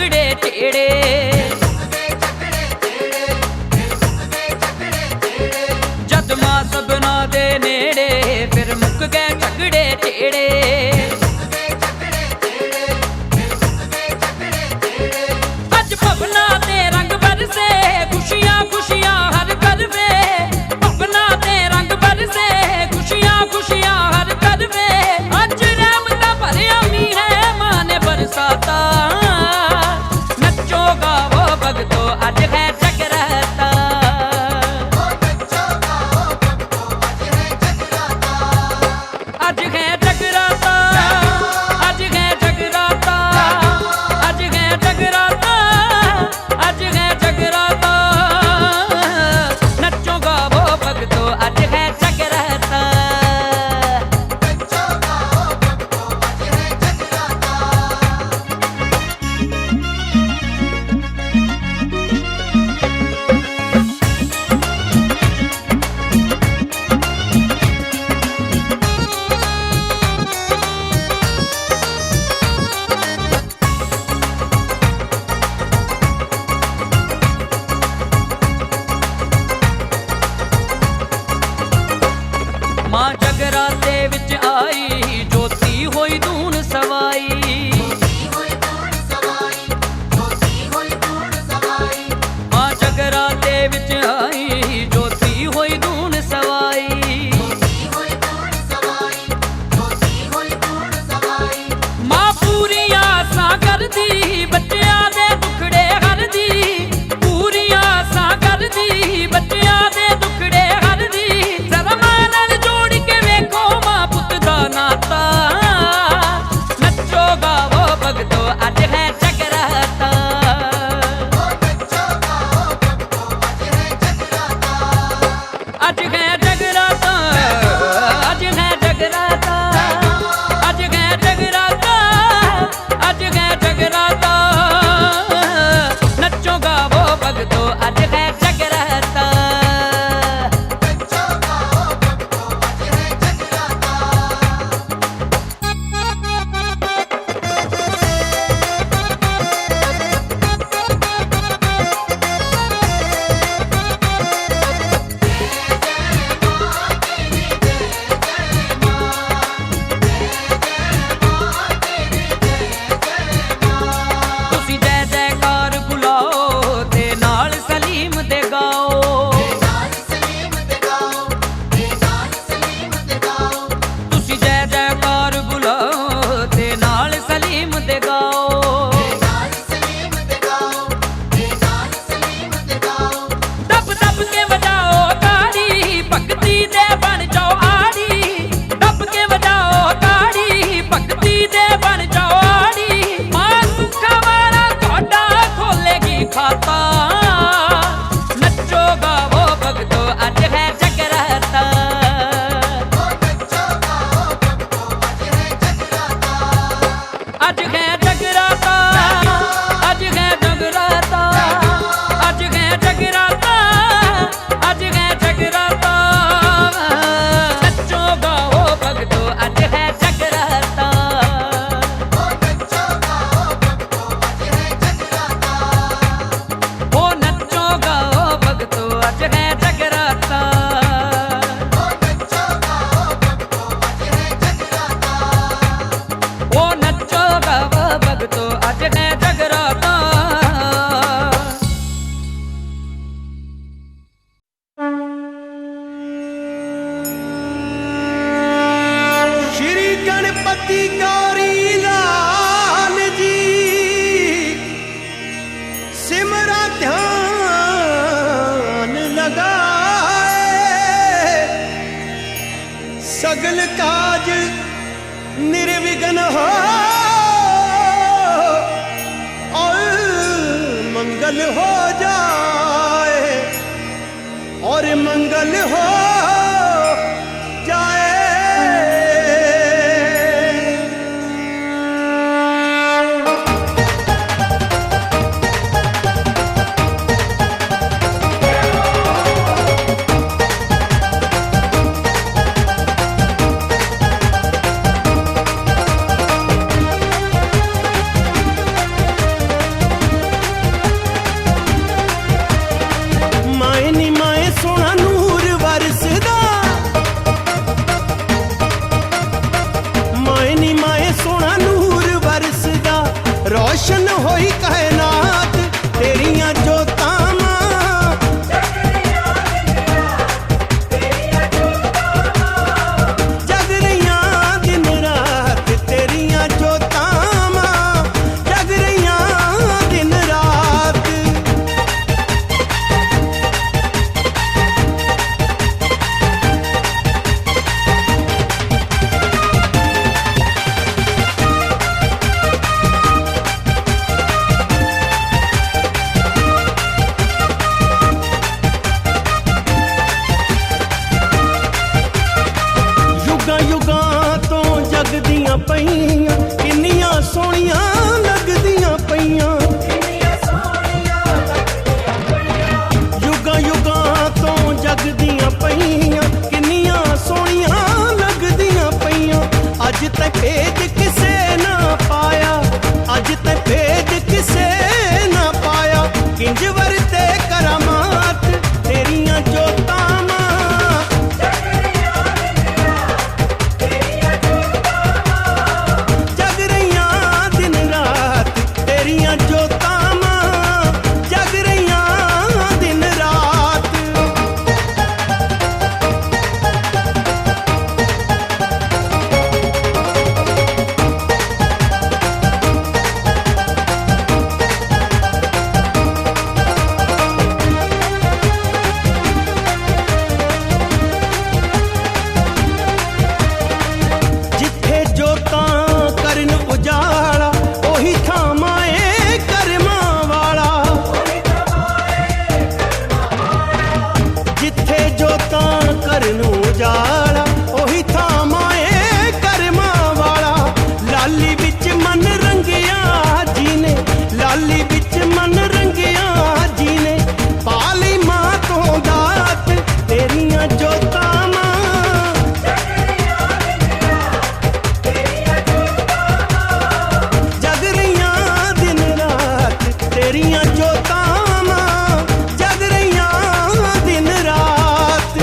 झगड़े टेढ़े। जद मां सबना दे नेड़े फिर मुक गए झगड़े टेढ़े। अज भवना ते रंग बरसे खुशियां खुशियां हर घर में। भवना ते रंग बरसे खुशियां खुशियां हर घर में। अज रहमत भरिया मी है मां ने बरसाता। नचो गावो भगतो अज है जगराता। अज है जगराता अज है जगराता अज है जगराता अज है जगराता। नचो गावो भगतो अज है जगराता। मां जगराते विच आई जोती होई धून सवाई। मां जगराते विच आई जोती होई धून सवाई। मां पूरी आसां करदी बच्चियां दे दुखड़े हरदी। पूरी आसां करदी बच्चियां दे दुखड़े हरदी। जरा मानन जोड़ के वेखो मां पुत दा नाता। नचो गावो भगतो अज है जगराता। अज है जगराता अज है जगराता अज है जगराता अज है जगराता। नचो गावो भगतो अज है जगराता। तुसी जय जयकार बुलाओ ते नाल सलीम दे गाओ। तुसी जय जयकार बुलाओ ते नाल सलीम दे गाओ। दब दब के बजाओ ताड़ी भगती दे बन जाओ आड़ी। दब के बजाओ ताड़ी भगती दे बन जाओ आड़ी। मां सुखा वाला तोड़ा खोलेगी खाता। नचो गावो भगतो अज है जगराता। अज है जगराता अज है जगराता अज है जगराता अज है जगराता। नचो गावो भगतो अज है जगराता। ओ नचो गाओ भगतो अज है जगराता। ओ नचो गाओ भगतो अज है जगराता। श्री गणपति गौरी लाल जी सिमरा ध्यान लगाए। सगल काज निर्विघ्न हो और मंगल हो जाए और मंगल हो जाए। पईयां किन्नियां सोहणियां लगदियां पईयां युगां युगां तो जगदियां पईयां किन्नियां सोहणियां लगदियां पईयां अज तक भेद किसे ना पाया अज तक भेद किसे ना पाया किंज वरते करामात तेरियां जोतां जग रहियां दिन रात तेरियां जोतां जग रहियां दिन रात जिथे जोतां करन उजाला ओही थां ए करमां वाला जिथे जोतां करन उजाला ओही थां ए करमां वाला लाली बिच मन रंगिया जीने लाली बिच मन रंगिया जीने पाली मां तो दात तेरियां जोतां जग रहियां दिन रात तेरियां जोतां जग रहियां दिन रात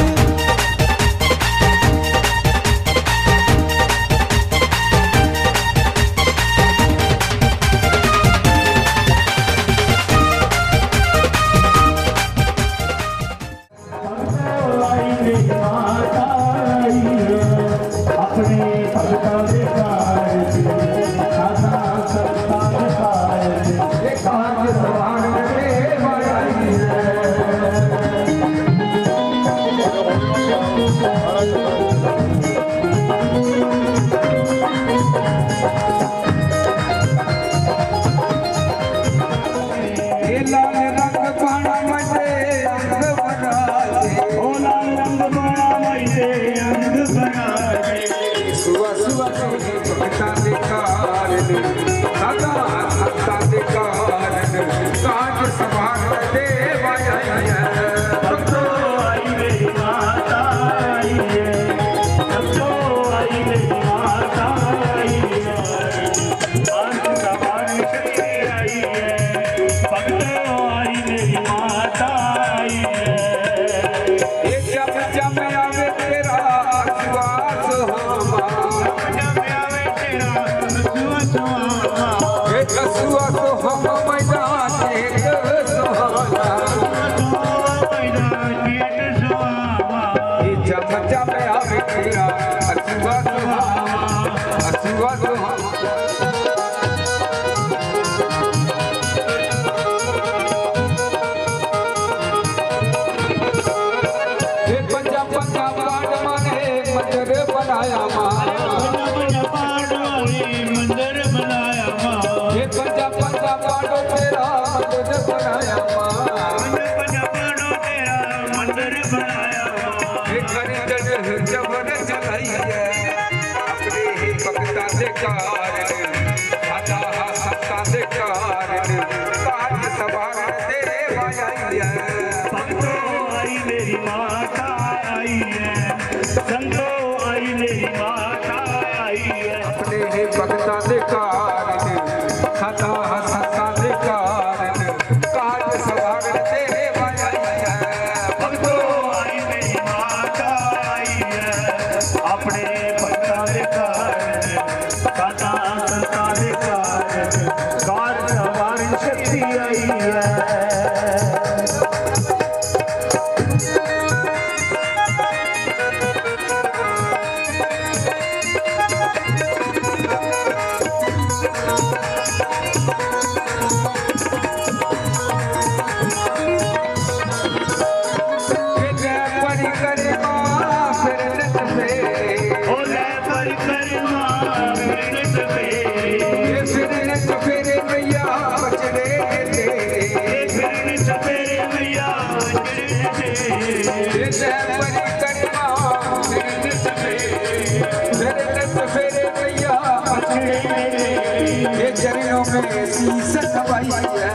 ये चरणों में शीश नवाई है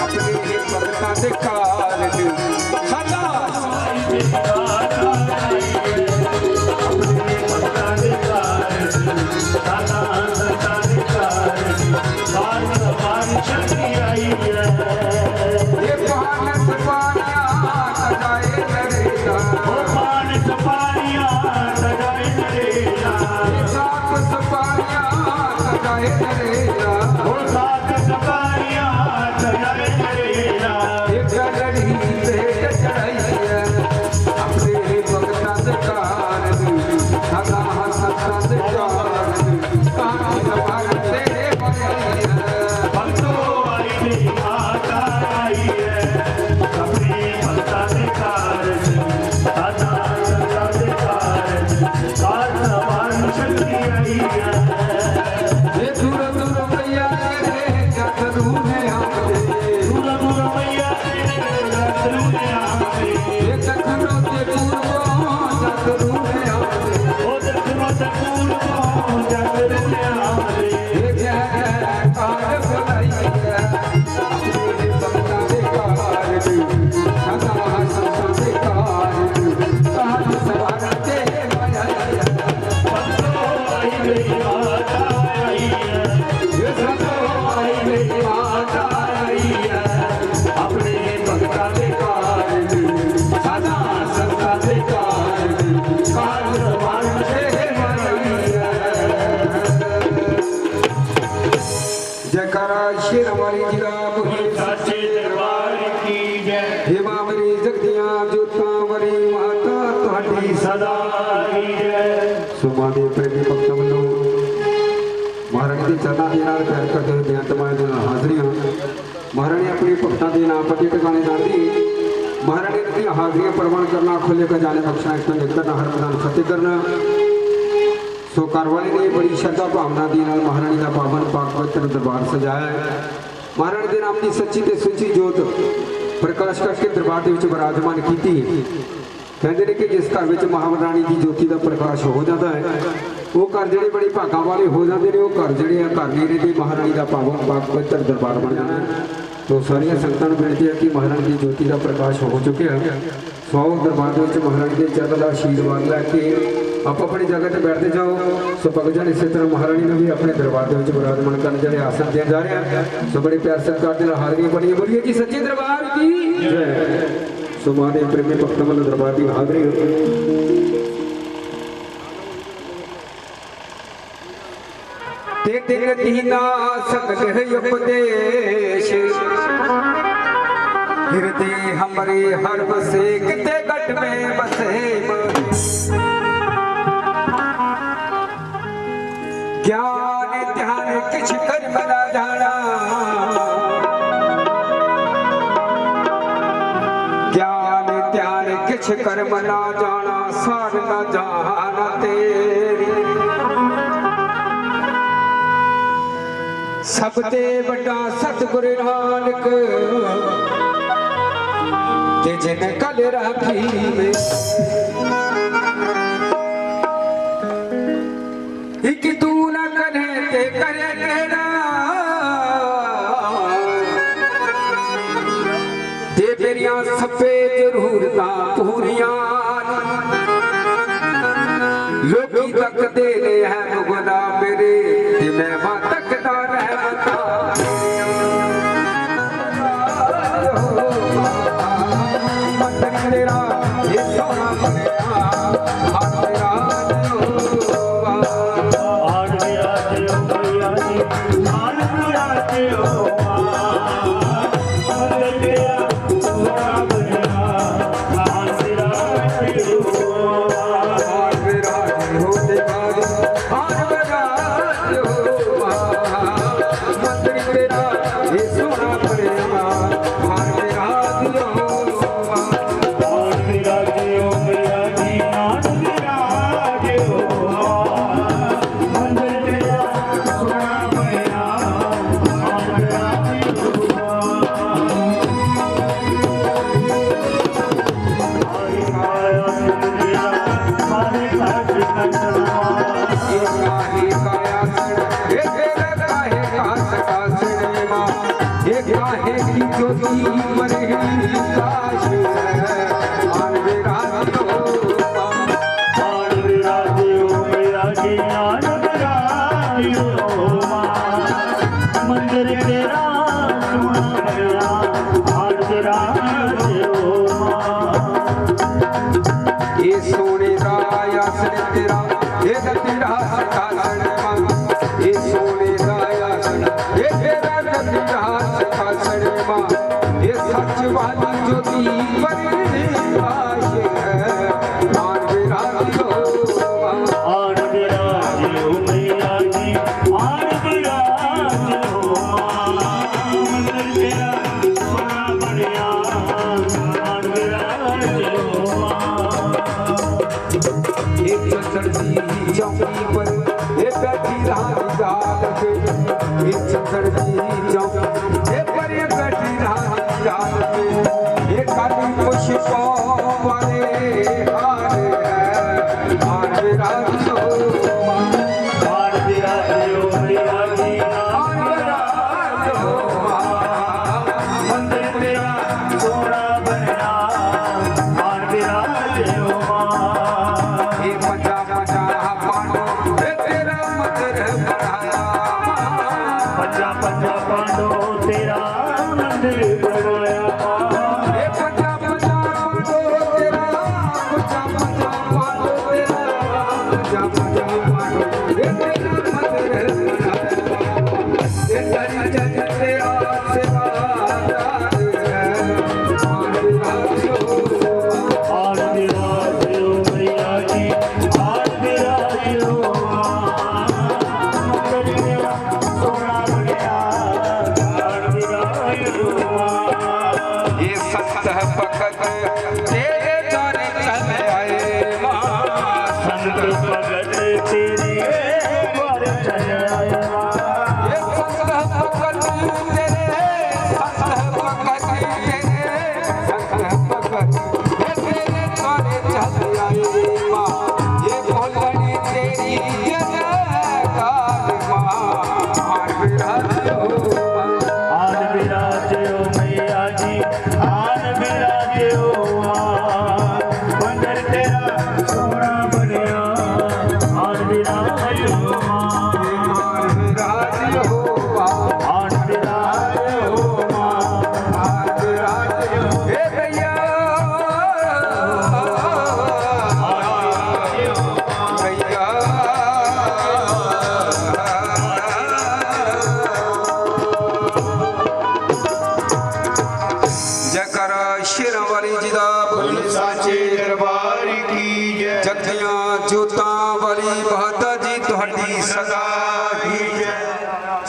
अपने भक्तां दे कारज सदा ये पान सपानिया सजाए नरेगा सात सपानिया सजाए नरेगा एक लड़ी भेंट चढ़ाई है अपने भक्तां दे कारज सदा सत्ता दे कारज कहानी सवार तेरे बनाई है ये दूर दूर मैया रे जगरू में हमरे ये जगरू ते पूर्वो जगरू में हमरे ये जय कार बुलाई है अपने भक्तां दे कारज सदा सत्ता दे कारज कहानी सवार तेरे बनाई है अपने भक्तां दे कारज सदा सत्ता दे कारज कारज सवार तेरे बनाई है जयकारा शेर हमारी जिला सच्चे दरबार की जय हे मां मेरी जगदियां जोतां वाली माता तुहाडी सदा की जय सुमा दे प्रेमी भक्तां ਵੱਲੋਂ महाराणी ਦੇ ਚਰਨਾਂ ਦੇ ਨਾਲ ਪਿਆਰ ਕਰਦੇ ਹੋਏ ਬੇਅੰਤ ਮਾਇਆ ਦੇ ਨਾਲ ਹਾਜ਼ਰੀਆਂ महाराणी अपने भक्तां ਦੇ नाम पते ਟਿਕਾਣੇ ਜਾਂਦੀ महाराणी ਦੀਆਂ ਹਾਜ਼ਰੀਆਂ ਪ੍ਰਵਾਨ ਕਰਨਾ ਖੁੱਲੇ का जाने बख्शना एक तो निकलना हर मैदान फतेह करना सो कारवाली ने बड़ी श्रद्धा भावना दी नाल महाराणी का पावन पाक पवित्र दरबार सजाया है महाराणी के नाम की सच्ची ते सुची जोत प्रकाश करके दरबार के विच विराजमान की कहते हैं कि जिस घर में महाराणी की ज्योति का प्रकाश हो जाता है वो घर जोड़े बड़े भागा वाले हो जाते हैं वो घर जोड़े घर नहीं रहते महाराणी का पावन पाक पवित्र दरबार बन जाता है तो सारिया संगतां नूं बेनती है कि महाराणी की ज्योति का प्रकाश हो चुके हैं सौ दरबार के महाराणी के चरण का आशीर्वाद लैके आप अपनी जगह पर बैठते जाओ सो भगत जन इस तरह महाराणी ने भी अपने दरबार के विराजमान करने जड़े आसन दिए जा रहे हैं सो बड़े प्यार सत्कार के हाजरियां बनी बोलिए कि सच्चे दरबार की जय सो महादेव प्रेमी भक्तों वाले दरबार की हाजरी ते दिन दीना सकल उपदेश हृदय हमारे हर बसे किते गट में बसे ज्ञान ध्यान किछ कर बना जाना ज्ञान ध्यान किछ कर मना जाना सार न जाना तेरी सबते बड़ा सतगुरु नानक ते जिन कल राखी में एक तू न करे ते करे तेरा ते मेरिया सफे जरूरतां पूरियां लोकी तकदे ने है मुगना मेरे ते मैं मां तकदा रहता तेरा ये सोना बनिया हाथ तेरा पंजा पंजा पांडो तेरा मंदिर बनाया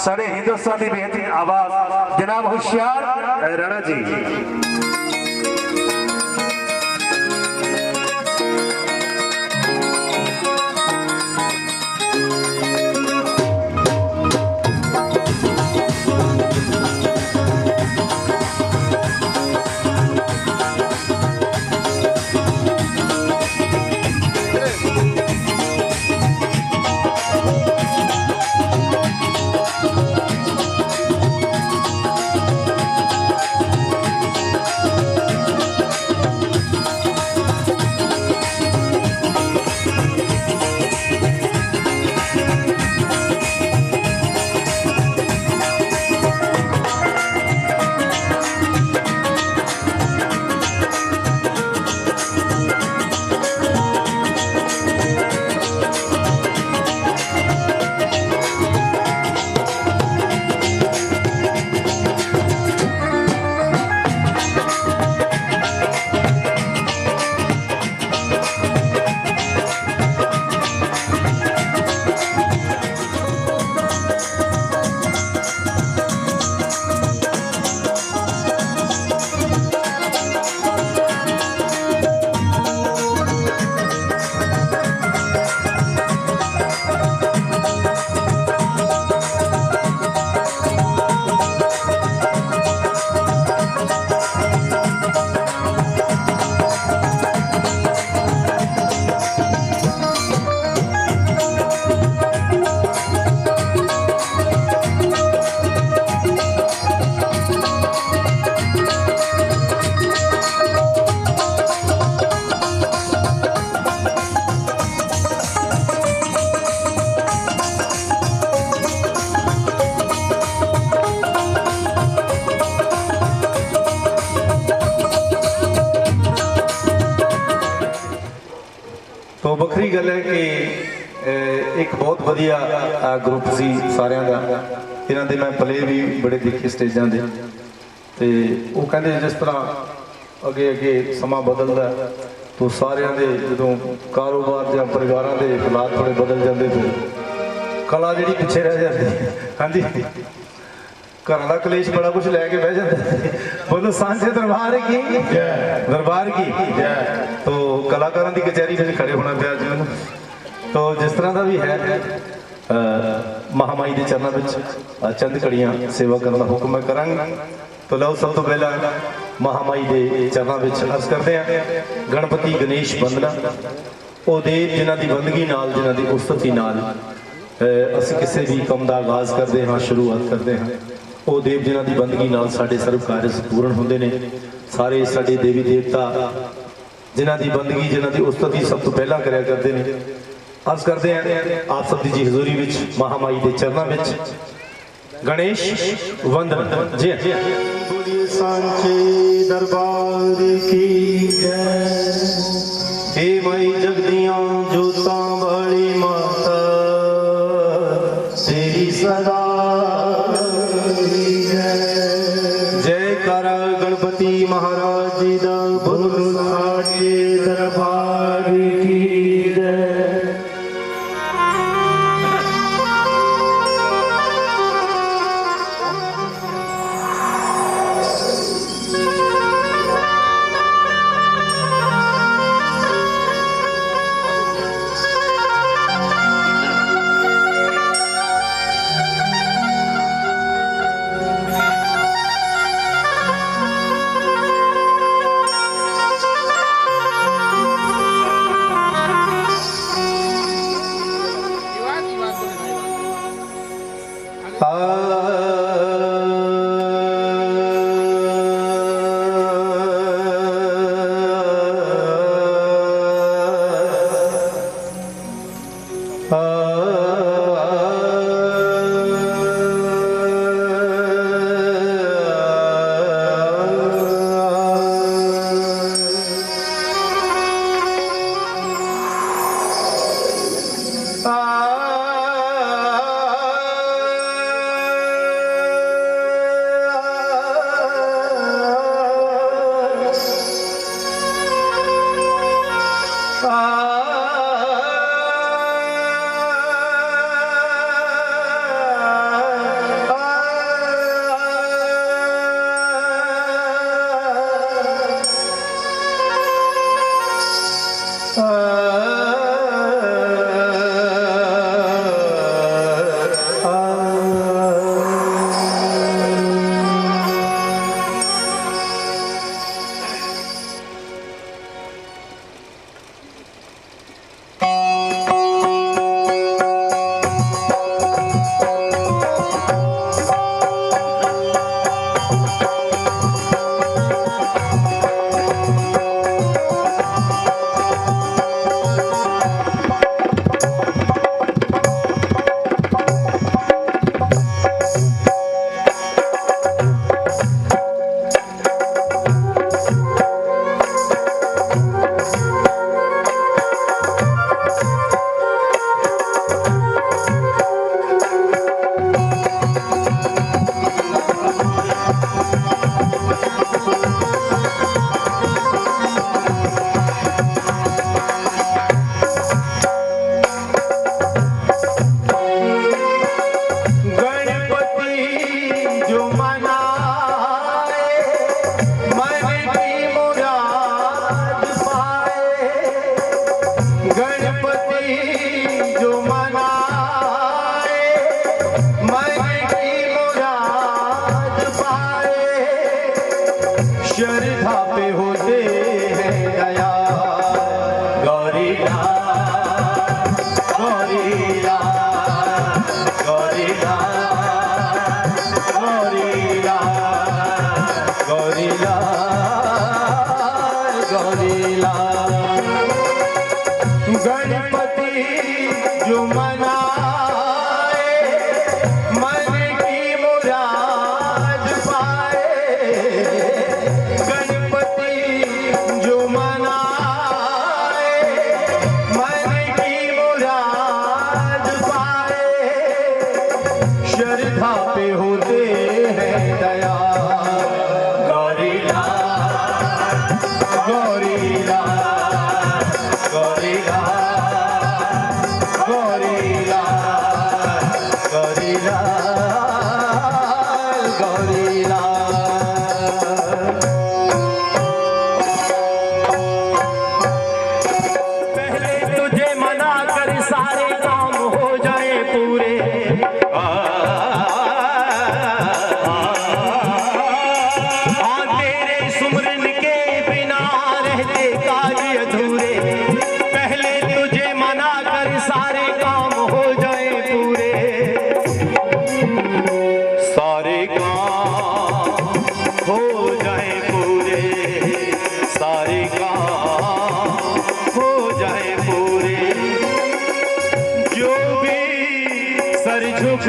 सारे हिंदुस्तान की बेहतरीन आवाज जनाब होशियार राणा जी। तो ਵੱਖਰੀ ਗੱਲ ਹੈ ਕਿ ਇੱਕ ਬਹੁਤ ਵਧੀਆ ਗਰੁੱਪ ਸੀ ਸਾਰਿਆਂ ਦਾ। ਇਹਨਾਂ ਦੇ ਮੈਂ ਪਲੇ ਵੀ ਬੜੇ ਦੇਖੇ ਸਟੇਜਾਂ ਦੇ, ਤੇ ਉਹ ਕਹਿੰਦੇ ਜਿਸ ਤਰ੍ਹਾਂ ਅੱਗੇ ਅੱਗੇ ਸਮਾਂ ਬਦਲਦਾ तो ਸਾਰਿਆਂ ਦੇ ਜਦੋਂ ਕਾਰੋਬਾਰ ਜਾਂ ਪਰਿਵਾਰਾਂ ਦੇ ਹਾਲਾਤ ਥੋੜੇ ਬਦਲ ਜਾਂਦੇ ਤੇ ਕਲਾ ਜਿਹੜੀ ਪਿੱਛੇ ਰਹਿ ਜਾਂਦੀ। ਹਾਂਜੀ, घर का कलेश बड़ा कुछ लैके बह जाता है। बोलो सांझे दरबार की दरबार की। तो कलाकारों की कचहरी में खड़े होना पिया जी मैंने। तो जिस तरह का भी है महामाई के चरणों में चंद घड़ियां सेवा करने का हुक्म मैं करांगा। तो लो सब तो पहला महामाई के चरणों में अर्ज करते हैं गणपति गणेश वंदना वो देव जिन्हों की बंदगी नाल जिन्हों की उस्तति नाल असीं किसी भी काम का आगाज़ करते हाँ शुरुआत करते हैं वो देव जिन्हों की बंदगी नाल साडे सर्व कार्य पूर्ण होंदे ने। सारे साडे देवी देवता जिन्हों की बंदगी जिन्हों की उस्तति सब तो पहला करया करते हैं अर्ज करते हैं आप सब जी हजूरी विच महामाई के चरणों में गणेश वंदन जी बोलिए सांचे दरबार की जय। हे माई जगदियां जोतां वाली माता तेरी सदा जयकारा गणपति महाराज जी दा बोलो सांचे दरबार की जय।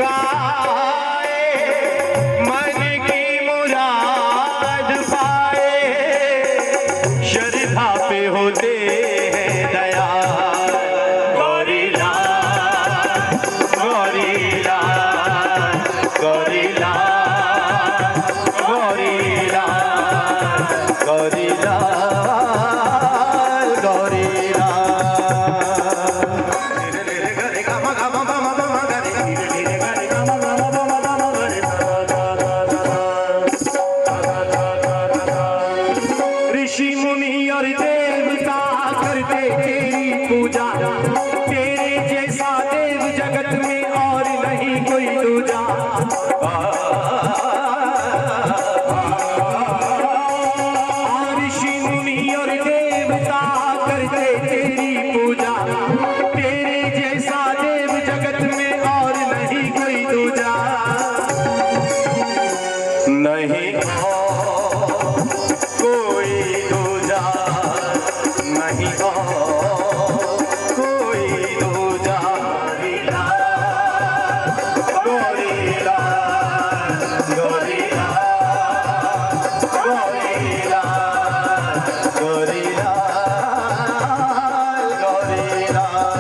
गाए, मन की मुराद पाए, श्रद्धा पे होते हैं दया। गौरी लाल, गौरी लाल, गौरी लाल, गौरी लाल, गौरी लाल, गौरी लाल। ऋषि मुनि और देवता करते तेरी पूजा, तेरे जैसा देव जगत में और नहीं कोई दूजा। ऋषि मुनि और देवता करते तेरी पूजा, तेरे जैसा देव जगत में और नहीं कोई दूजा। नहीं कोई दूजा, नहीं कोई दूजा। गौरी लाल, गौरी लाल, गौरी लाल, गौरी लाल, गौरी लाल।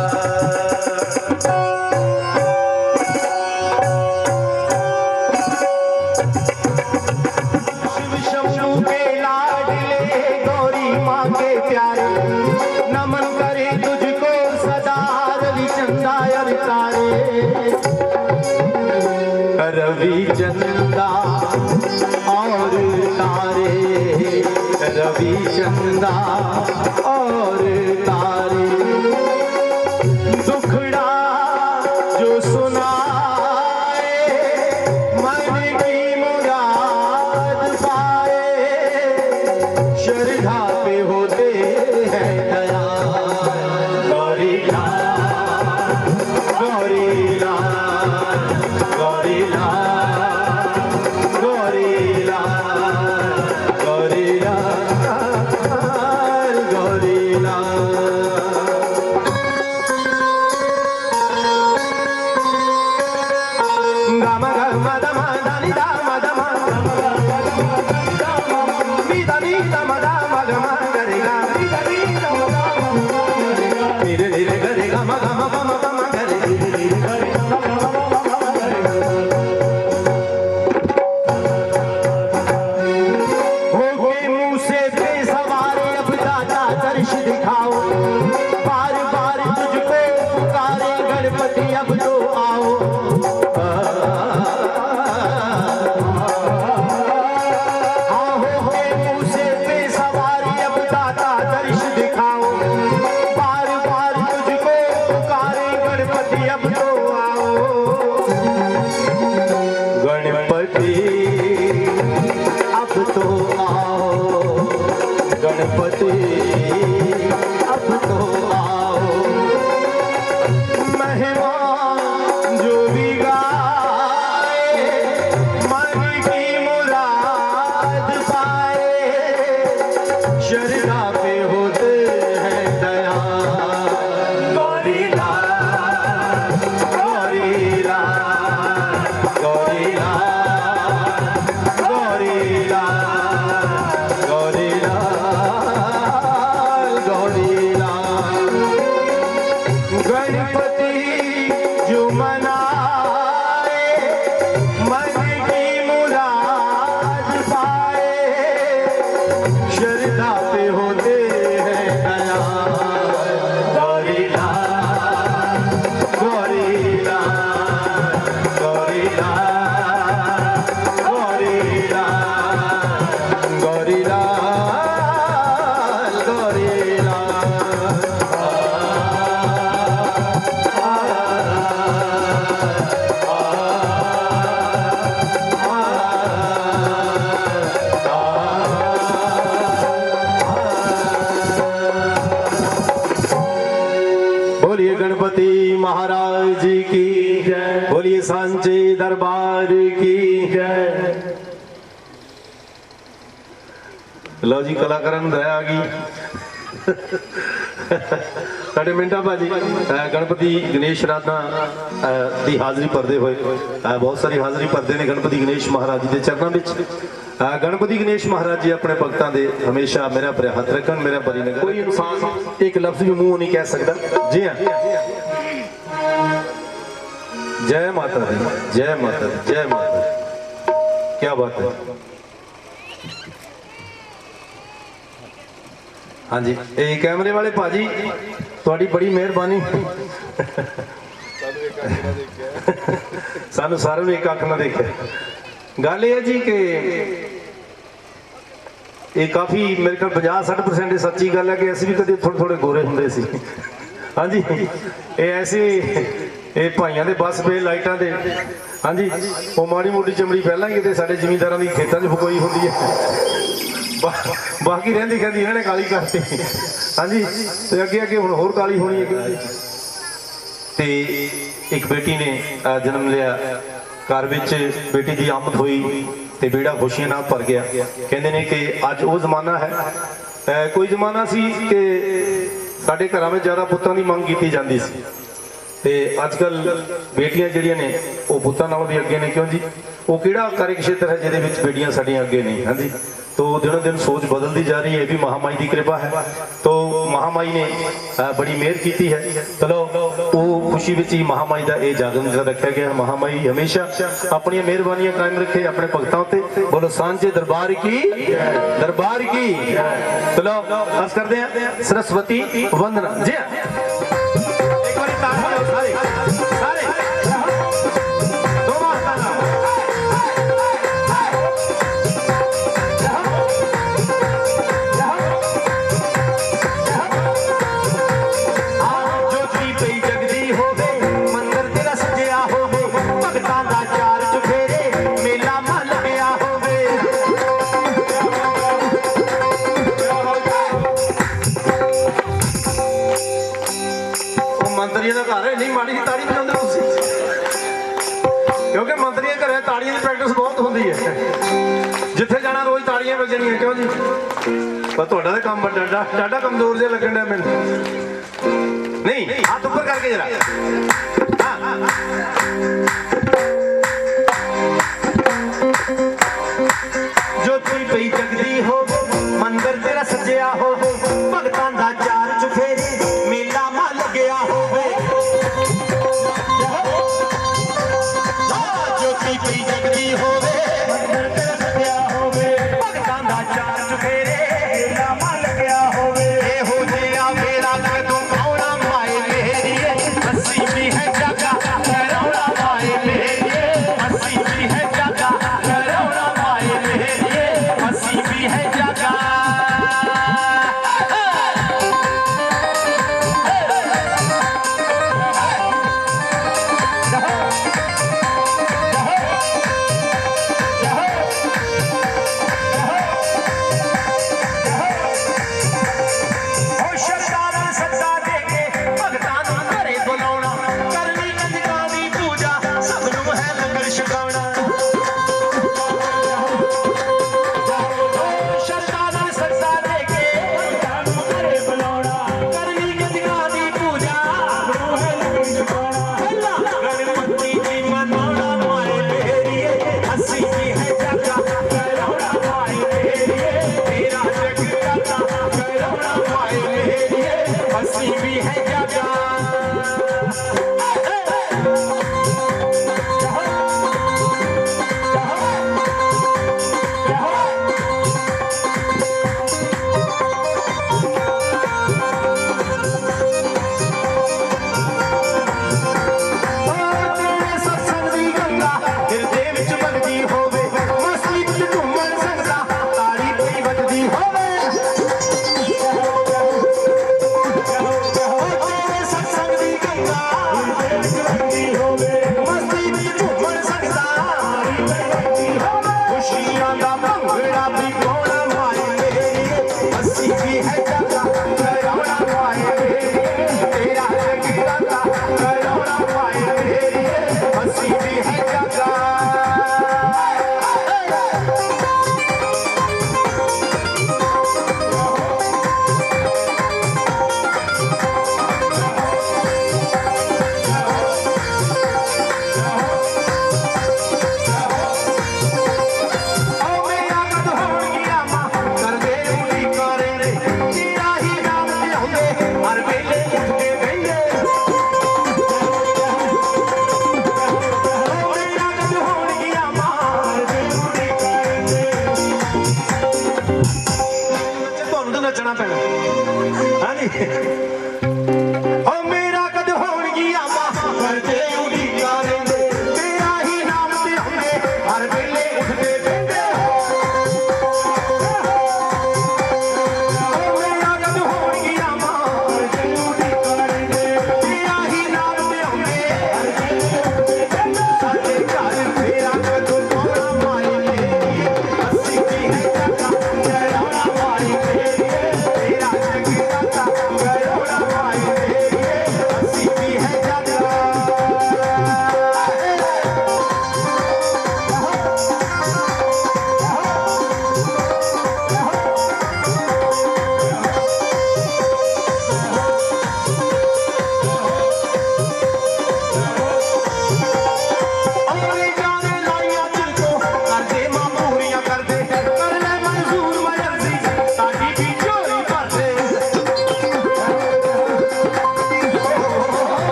शंभू के लाडले गौरी माँ के प्यारे, नमन करे तुझको सदा रवि चंदा और तारे। रवि चंदा और तारे, रवि चंदा और तारे। दुखड़ा जो सुनाए, मन की मुराद पाए, श्रद्धा पे होते हैं दया। गौरी लाल, गौरी लाल, गौरी लाल, गौरी लाल, गौरी लाल, गौरी लाल। गम गम दम धनि दम दम, नीदा नीदा मदा मगम गरेगा, धीरे धीरे गरेगा मगम मम मम गरे, धीरे धीरे गरेगा मम मम मम गरेगा। हो गए मुँह से बेसवारे अब दादा दर्श दिखाओ, बार बार तुझको पुकारे गणपति अब तो आओ। गणपति अब तो आओ, गणपति अब तो आओ। महिमा जो भी गाए, मन की मुराद पाए, श्रद्धा पे होते हैं दया। गौरी लाल, गौरी लाल, गौरी लाल, गौरी लाल, गौरी लाल, गौरी लाल। गणपति जो मनाए, मन की मुराद पाए, श्रद्धा पे होते हैं दया। गौरी लाल, गौरी लाल, गौरी लाल, गौरी लाल, गौरी लाल, गौरी लाल। बोलिए गणपति महाराज की जय, बोलिए सांचे दरबार की जय। लो जी कलाकारां ਨੂੰ दया आ गई। ਸਾਡੇ ਮਿੰਟਾ ਭਾਜੀ ਗਣਪਤੀ ਗਣੇਸ਼ ਰਾਧਾ ਦੀ ਹਾਜ਼ਰੀ ਭਰਦੇ ਹੋਏ ਬਹੁਤ ਸਾਰੀ ਹਾਜ਼ਰੀ ਭਰਦੇ ਨੇ ਗਣਪਤੀ ਗਣੇਸ਼ ਮਹਾਰਾਜ ਜੀ ਦੇ ਚਰਨਾਂ ਵਿੱਚ। गणपति गणेश महाराज जी अपने भक्तों के हमेशा मेरा भरे हाथ रखन, मेरा भरी नगर। कोई इंसान एक लफ्ज भी मुंह नहीं कह सकता। जी हाँ, जय माता दी, जय माता दी, जय माता दी। क्या बात है। हाँ जी, ये कैमरे वाले भाजी थोड़ी बड़ी मेहरबानी। सानू सारे एक अख ना देखे। गल यह जी कि ये काफ़ी मेरे ख्याल 50-60% सच्ची गल है कि असीं भी कदे थोड़े थोड़े गोरे हुंदे सी। हाँ जी, ये ऐसे ये भाइयों के बस पे लाइटां दे। हाँ जी, वो माड़ी मोटी चमड़ी पहला ही किते साडे जमींदारां दी खेतां 'च फकोई हुंदी है, बाकी रहिंदी कहंदी इन्हां ने काली करती। हाँ जी, ते अगे अगे हुण होर काली होनी है। ते एक बेटी ने जन्म लिया, घर विच बेटी की आमद हुई तो बेड़ा खुशियां नाल भर गया। कहते हैं कि अज वो जमाना है, कोई जमाना सी कि साडे घरां में ज़्यादा पुत्तां की मंग की जाती सी ते अजकल बेटियां जिहड़ियां ने वो पुत्तां नालों भी अगे ने। क्यों जी, वो किहड़ा कार्य क्षेत्र है जिहदे विच बेटियां साडियां अगे नहीं। हाँ जी, तो दिनों दिन सोच बदलती जा रही है, भी महामाई की कृपा है। तो महामाई ने बड़ी मेहर की है। चलो वो खुशी विच ही महामाई का यह जागरण रखा गया। महामाई हमेशा अपनी मेहरबानियां कायम रखे अपने भक्तों ते। बोलो सांझे दरबार की, दरबार की। चलो अर्ज करते हैं सरस्वती वंदना। जी एक बार सारे सारे दो मंत्रियों का घर है नहीं माड़ी ताड़ी बजाते तुसीं, क्योंकि मंत्रियों घर ताड़ियों की प्रैक्टिस बहुत होती है। जिथे जाना रोज ताड़ियां बजनियां। क्यों जी, पर तुहाडा तो काम डाडा कमजोर जिहा लगन डਿਆ मैनूं। नहीं हाथ ऊपर करके जरा। ज्योति पई जगदी हो, मंदिर तेरा सजया हो, भगतां दा चार चुफेरे मेला मा लगया हो। ज्योति पई जगदी होवे, मंदिर तेरा सजया होवे, भगतां दा चार चुफेरे मेला मा लगया होवे। हो जिया मेरा कदों आउणा माए मेरी, हसी भी है जगा रौला माए मेरी।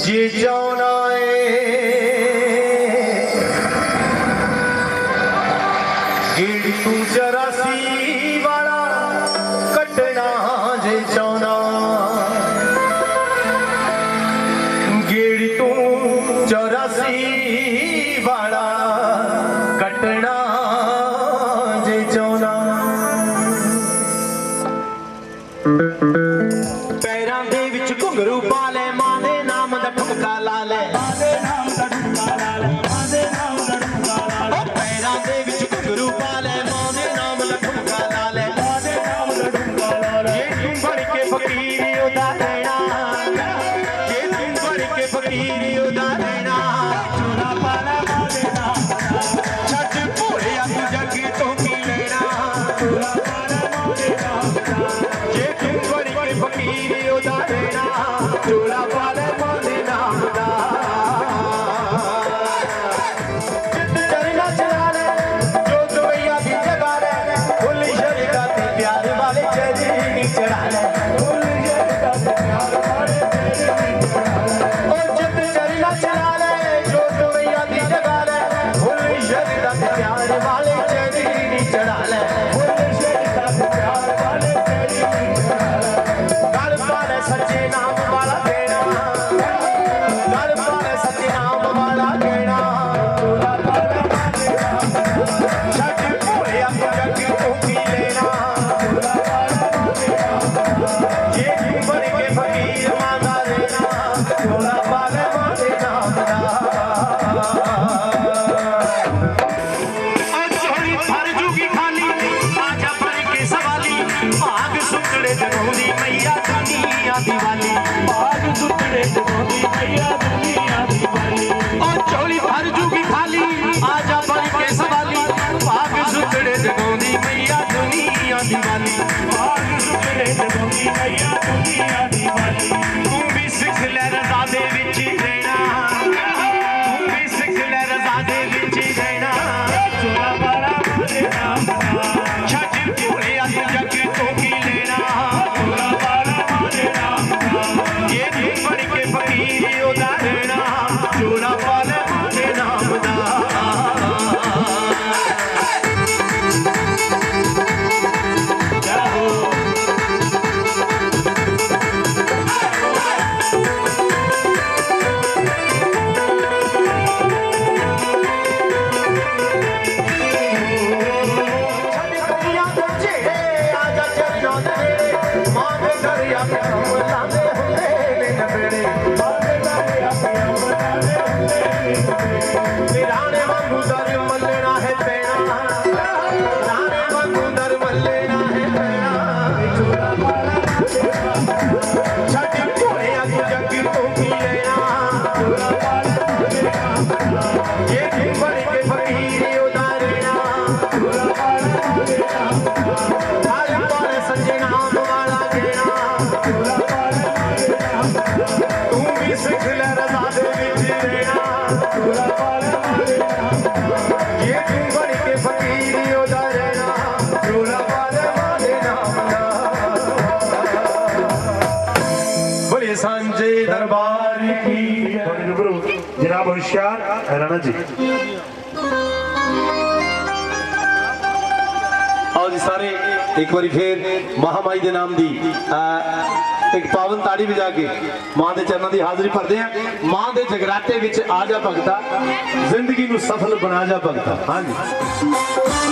ਜੇ ਚਾਹੁੰਦਾ ਗੇੜੀ ਤੂੰ 84 ਵਾਲਾ ਕੱਟਣਾ ਜੇ ਚਾਹੁੰਦਾ ਗੇੜੀ ਤੂੰ 84 ਵਾਲਾ ਕੱਟਣਾ ਜੇ ਚਾਹੁੰਦਾ ਪੈਰਾਂ ਦੇ ਵਿੱਚ ਘੁੰਗਰੂ ਪਾ ਲੈ ਮਾਂ ਦੇ ਨਾਮ ਦਾ ਠੁਮਕਾ ਲਾ ਲੈ ਪੈਰਾਂ ਦੇ ਵਿੱਚ ਘੁੰਗਰੂ ਪਾ ਲੈ ਮਾਂ ਦੇ ਨਾਮ ਦਾ ਠੁਮਕਾ ਲਾ ਲੈ ਜੇ ਤੂੰ ਬਣ ਕੇ ਫਕੀਰ ਉਹਦਾ ਰਹਿਣਾ ਜੇ ਤੂੰ ਬਣ ਕੇ ਫਕੀਰ ਉਹਦਾ ਰਹਿਣਾ ਚੋਲਾ ਪਾ ਲੈ ਮਾਂ ਦੇ ਨਾਮ ਦਾ ਛੱਡ ਭੋਲਿਆ ਤੂੰ ਜੱਗ ਤੋਂ ਕੀ ਲੈਣਾ ਚੋਲਾ ਪਾ ਲੈ ਮਾਂ ਦੇ ਨਾਮ ਦਾ ਜੇ ਤੂੰ ਬਣ ਕੇ ਫਕੀਰ ਉਹਦਾ ਰਹਿਣਾ ਚੋਲਾ ਪਾ ਲੈ ਮਾਂ ਦੇ ਨਾਮ ਦਾ सांझे दरबार की जनाब होशियार राणा जी आओ जी सारे एक बार फिर महामाई के नाम दी एक पावन ताड़ी बजा के मां के चरणों की हाजरी भरते हैं। मां के जगराते विच आ जा भगता जिंदगी नूं सफल बना जा भगता। हाँ जी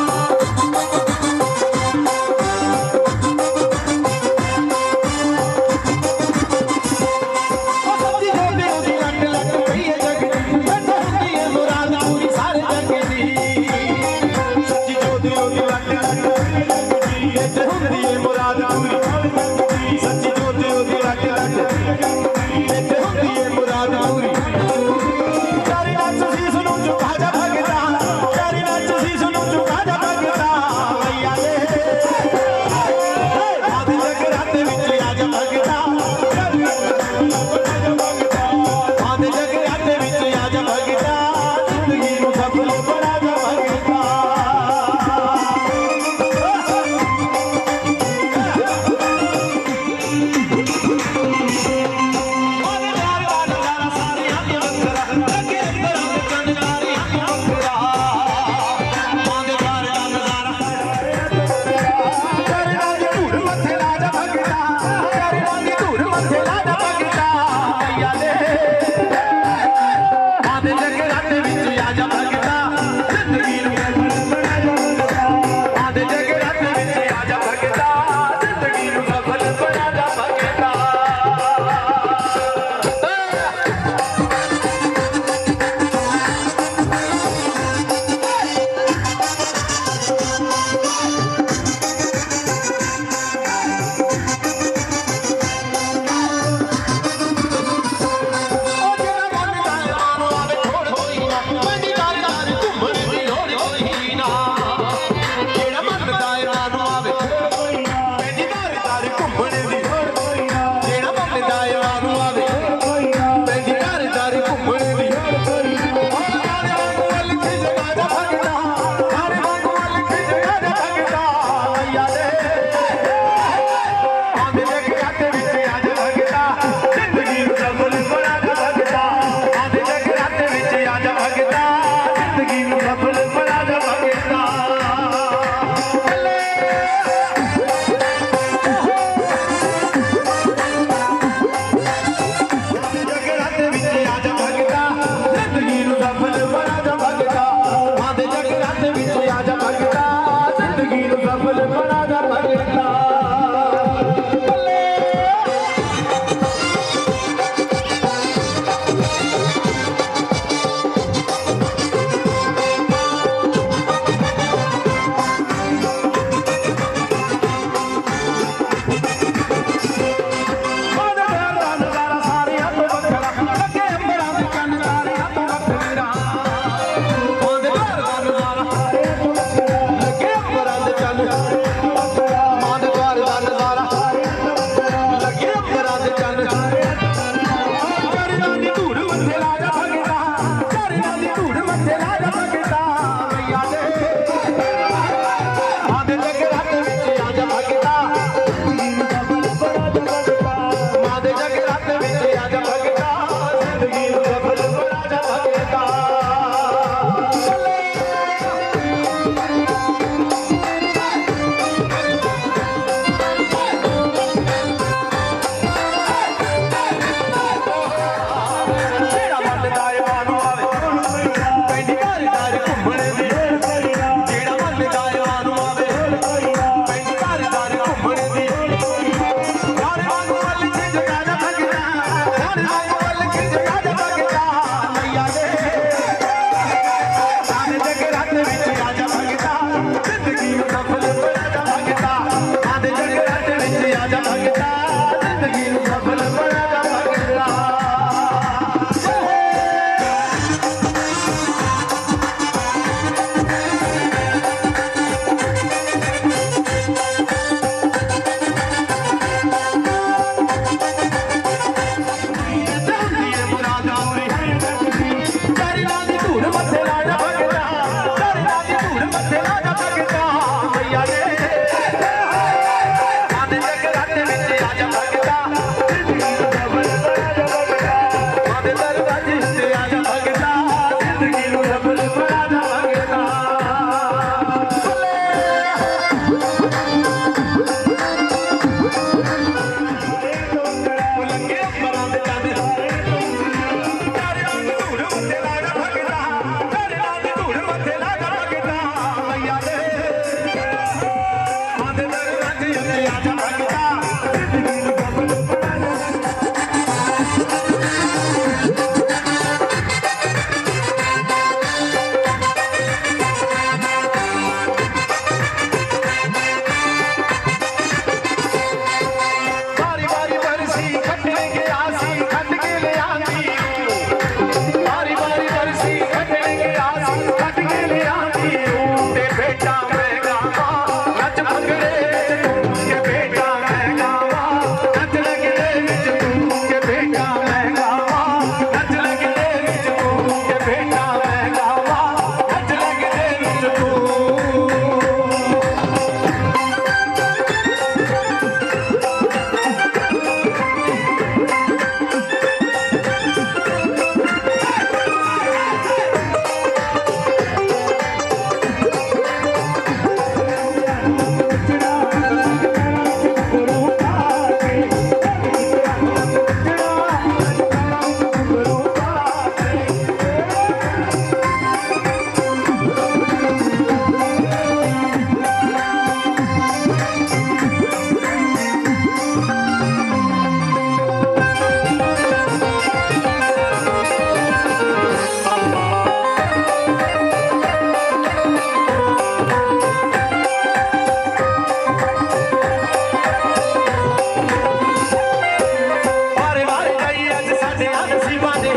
साढ़िया नसीबा दे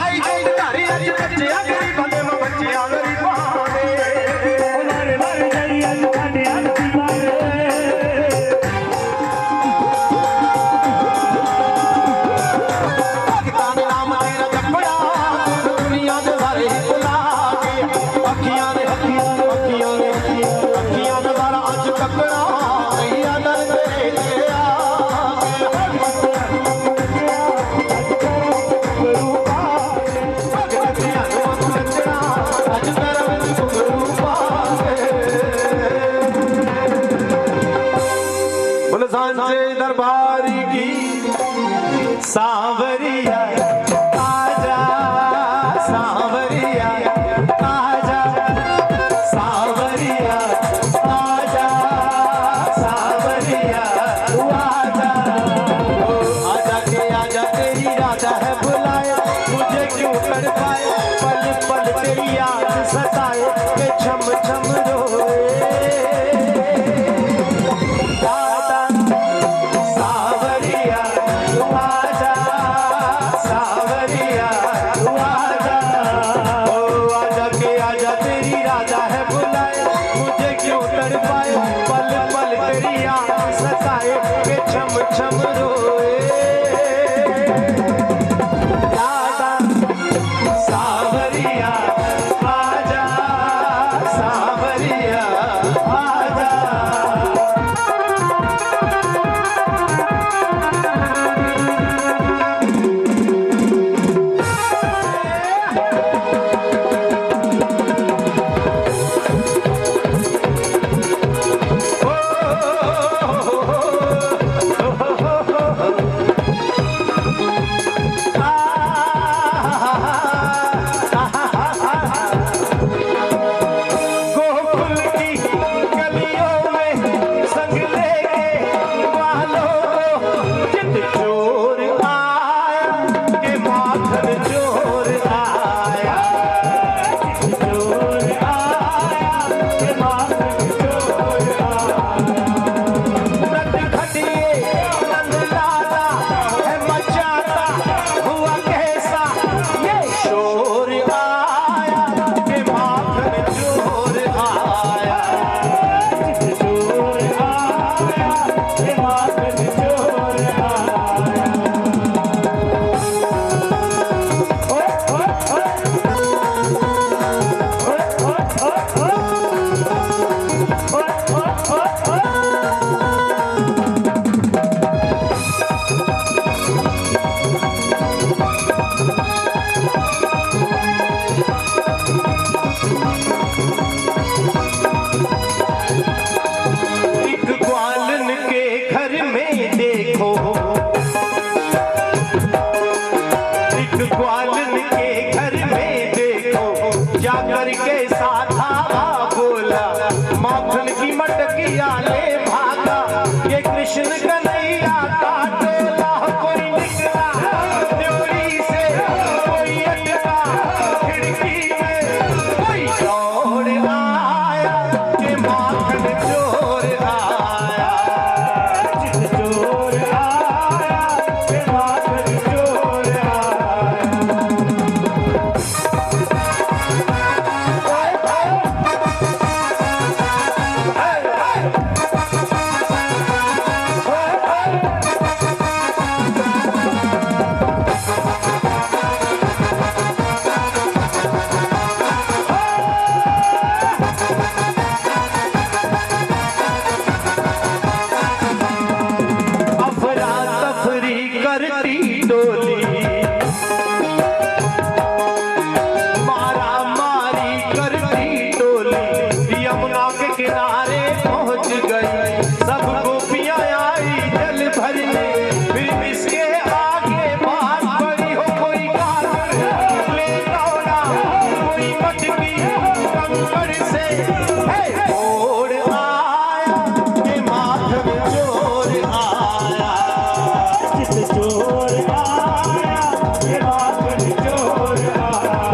आई गई घर अज बच्चिया गरीबां दे बच्चिया गरीबां दे उन्होंने मर गई अज साढ़िया नसीबा दे भगतां दे नाम तेरा जपड़ा दुनिया दे बारे भुला के अखियां दे बारा अज तकड़ा भैया दर तेरे सांचे दरबारी की सांवरिया आजा सांवरिया आजा सांवरिया आजा सांवरिया आजा आजा के आजा तेरी राजा है बुलाया मुझे क्यों कर पाए पल पल तेरी याद सताए के छम छम रोए छम छम रोए दादा सांवरिया आजा सांवरिया आजा जाकर के साधा बोला माखन की मटकिया ले भागा ये कृष्ण कन्हैया का टोला कोई निकला ड्योरी से कोई अटका खिड़की में कोई दौड़ आया कि माखन चोर आया चोर आया कि माखन चोर आया करती डोली मारा मारी करती डोली यमुना के किनारे पहुंच गई सब गोपियां आई जल भरने फिर इसके आगे बात पड़ी हो कोई गागर ले दौड़ा कोई मटकी कंकड़ से ओढ़ आया कि माधव चोर आया चोर आया ये माखन चोर आया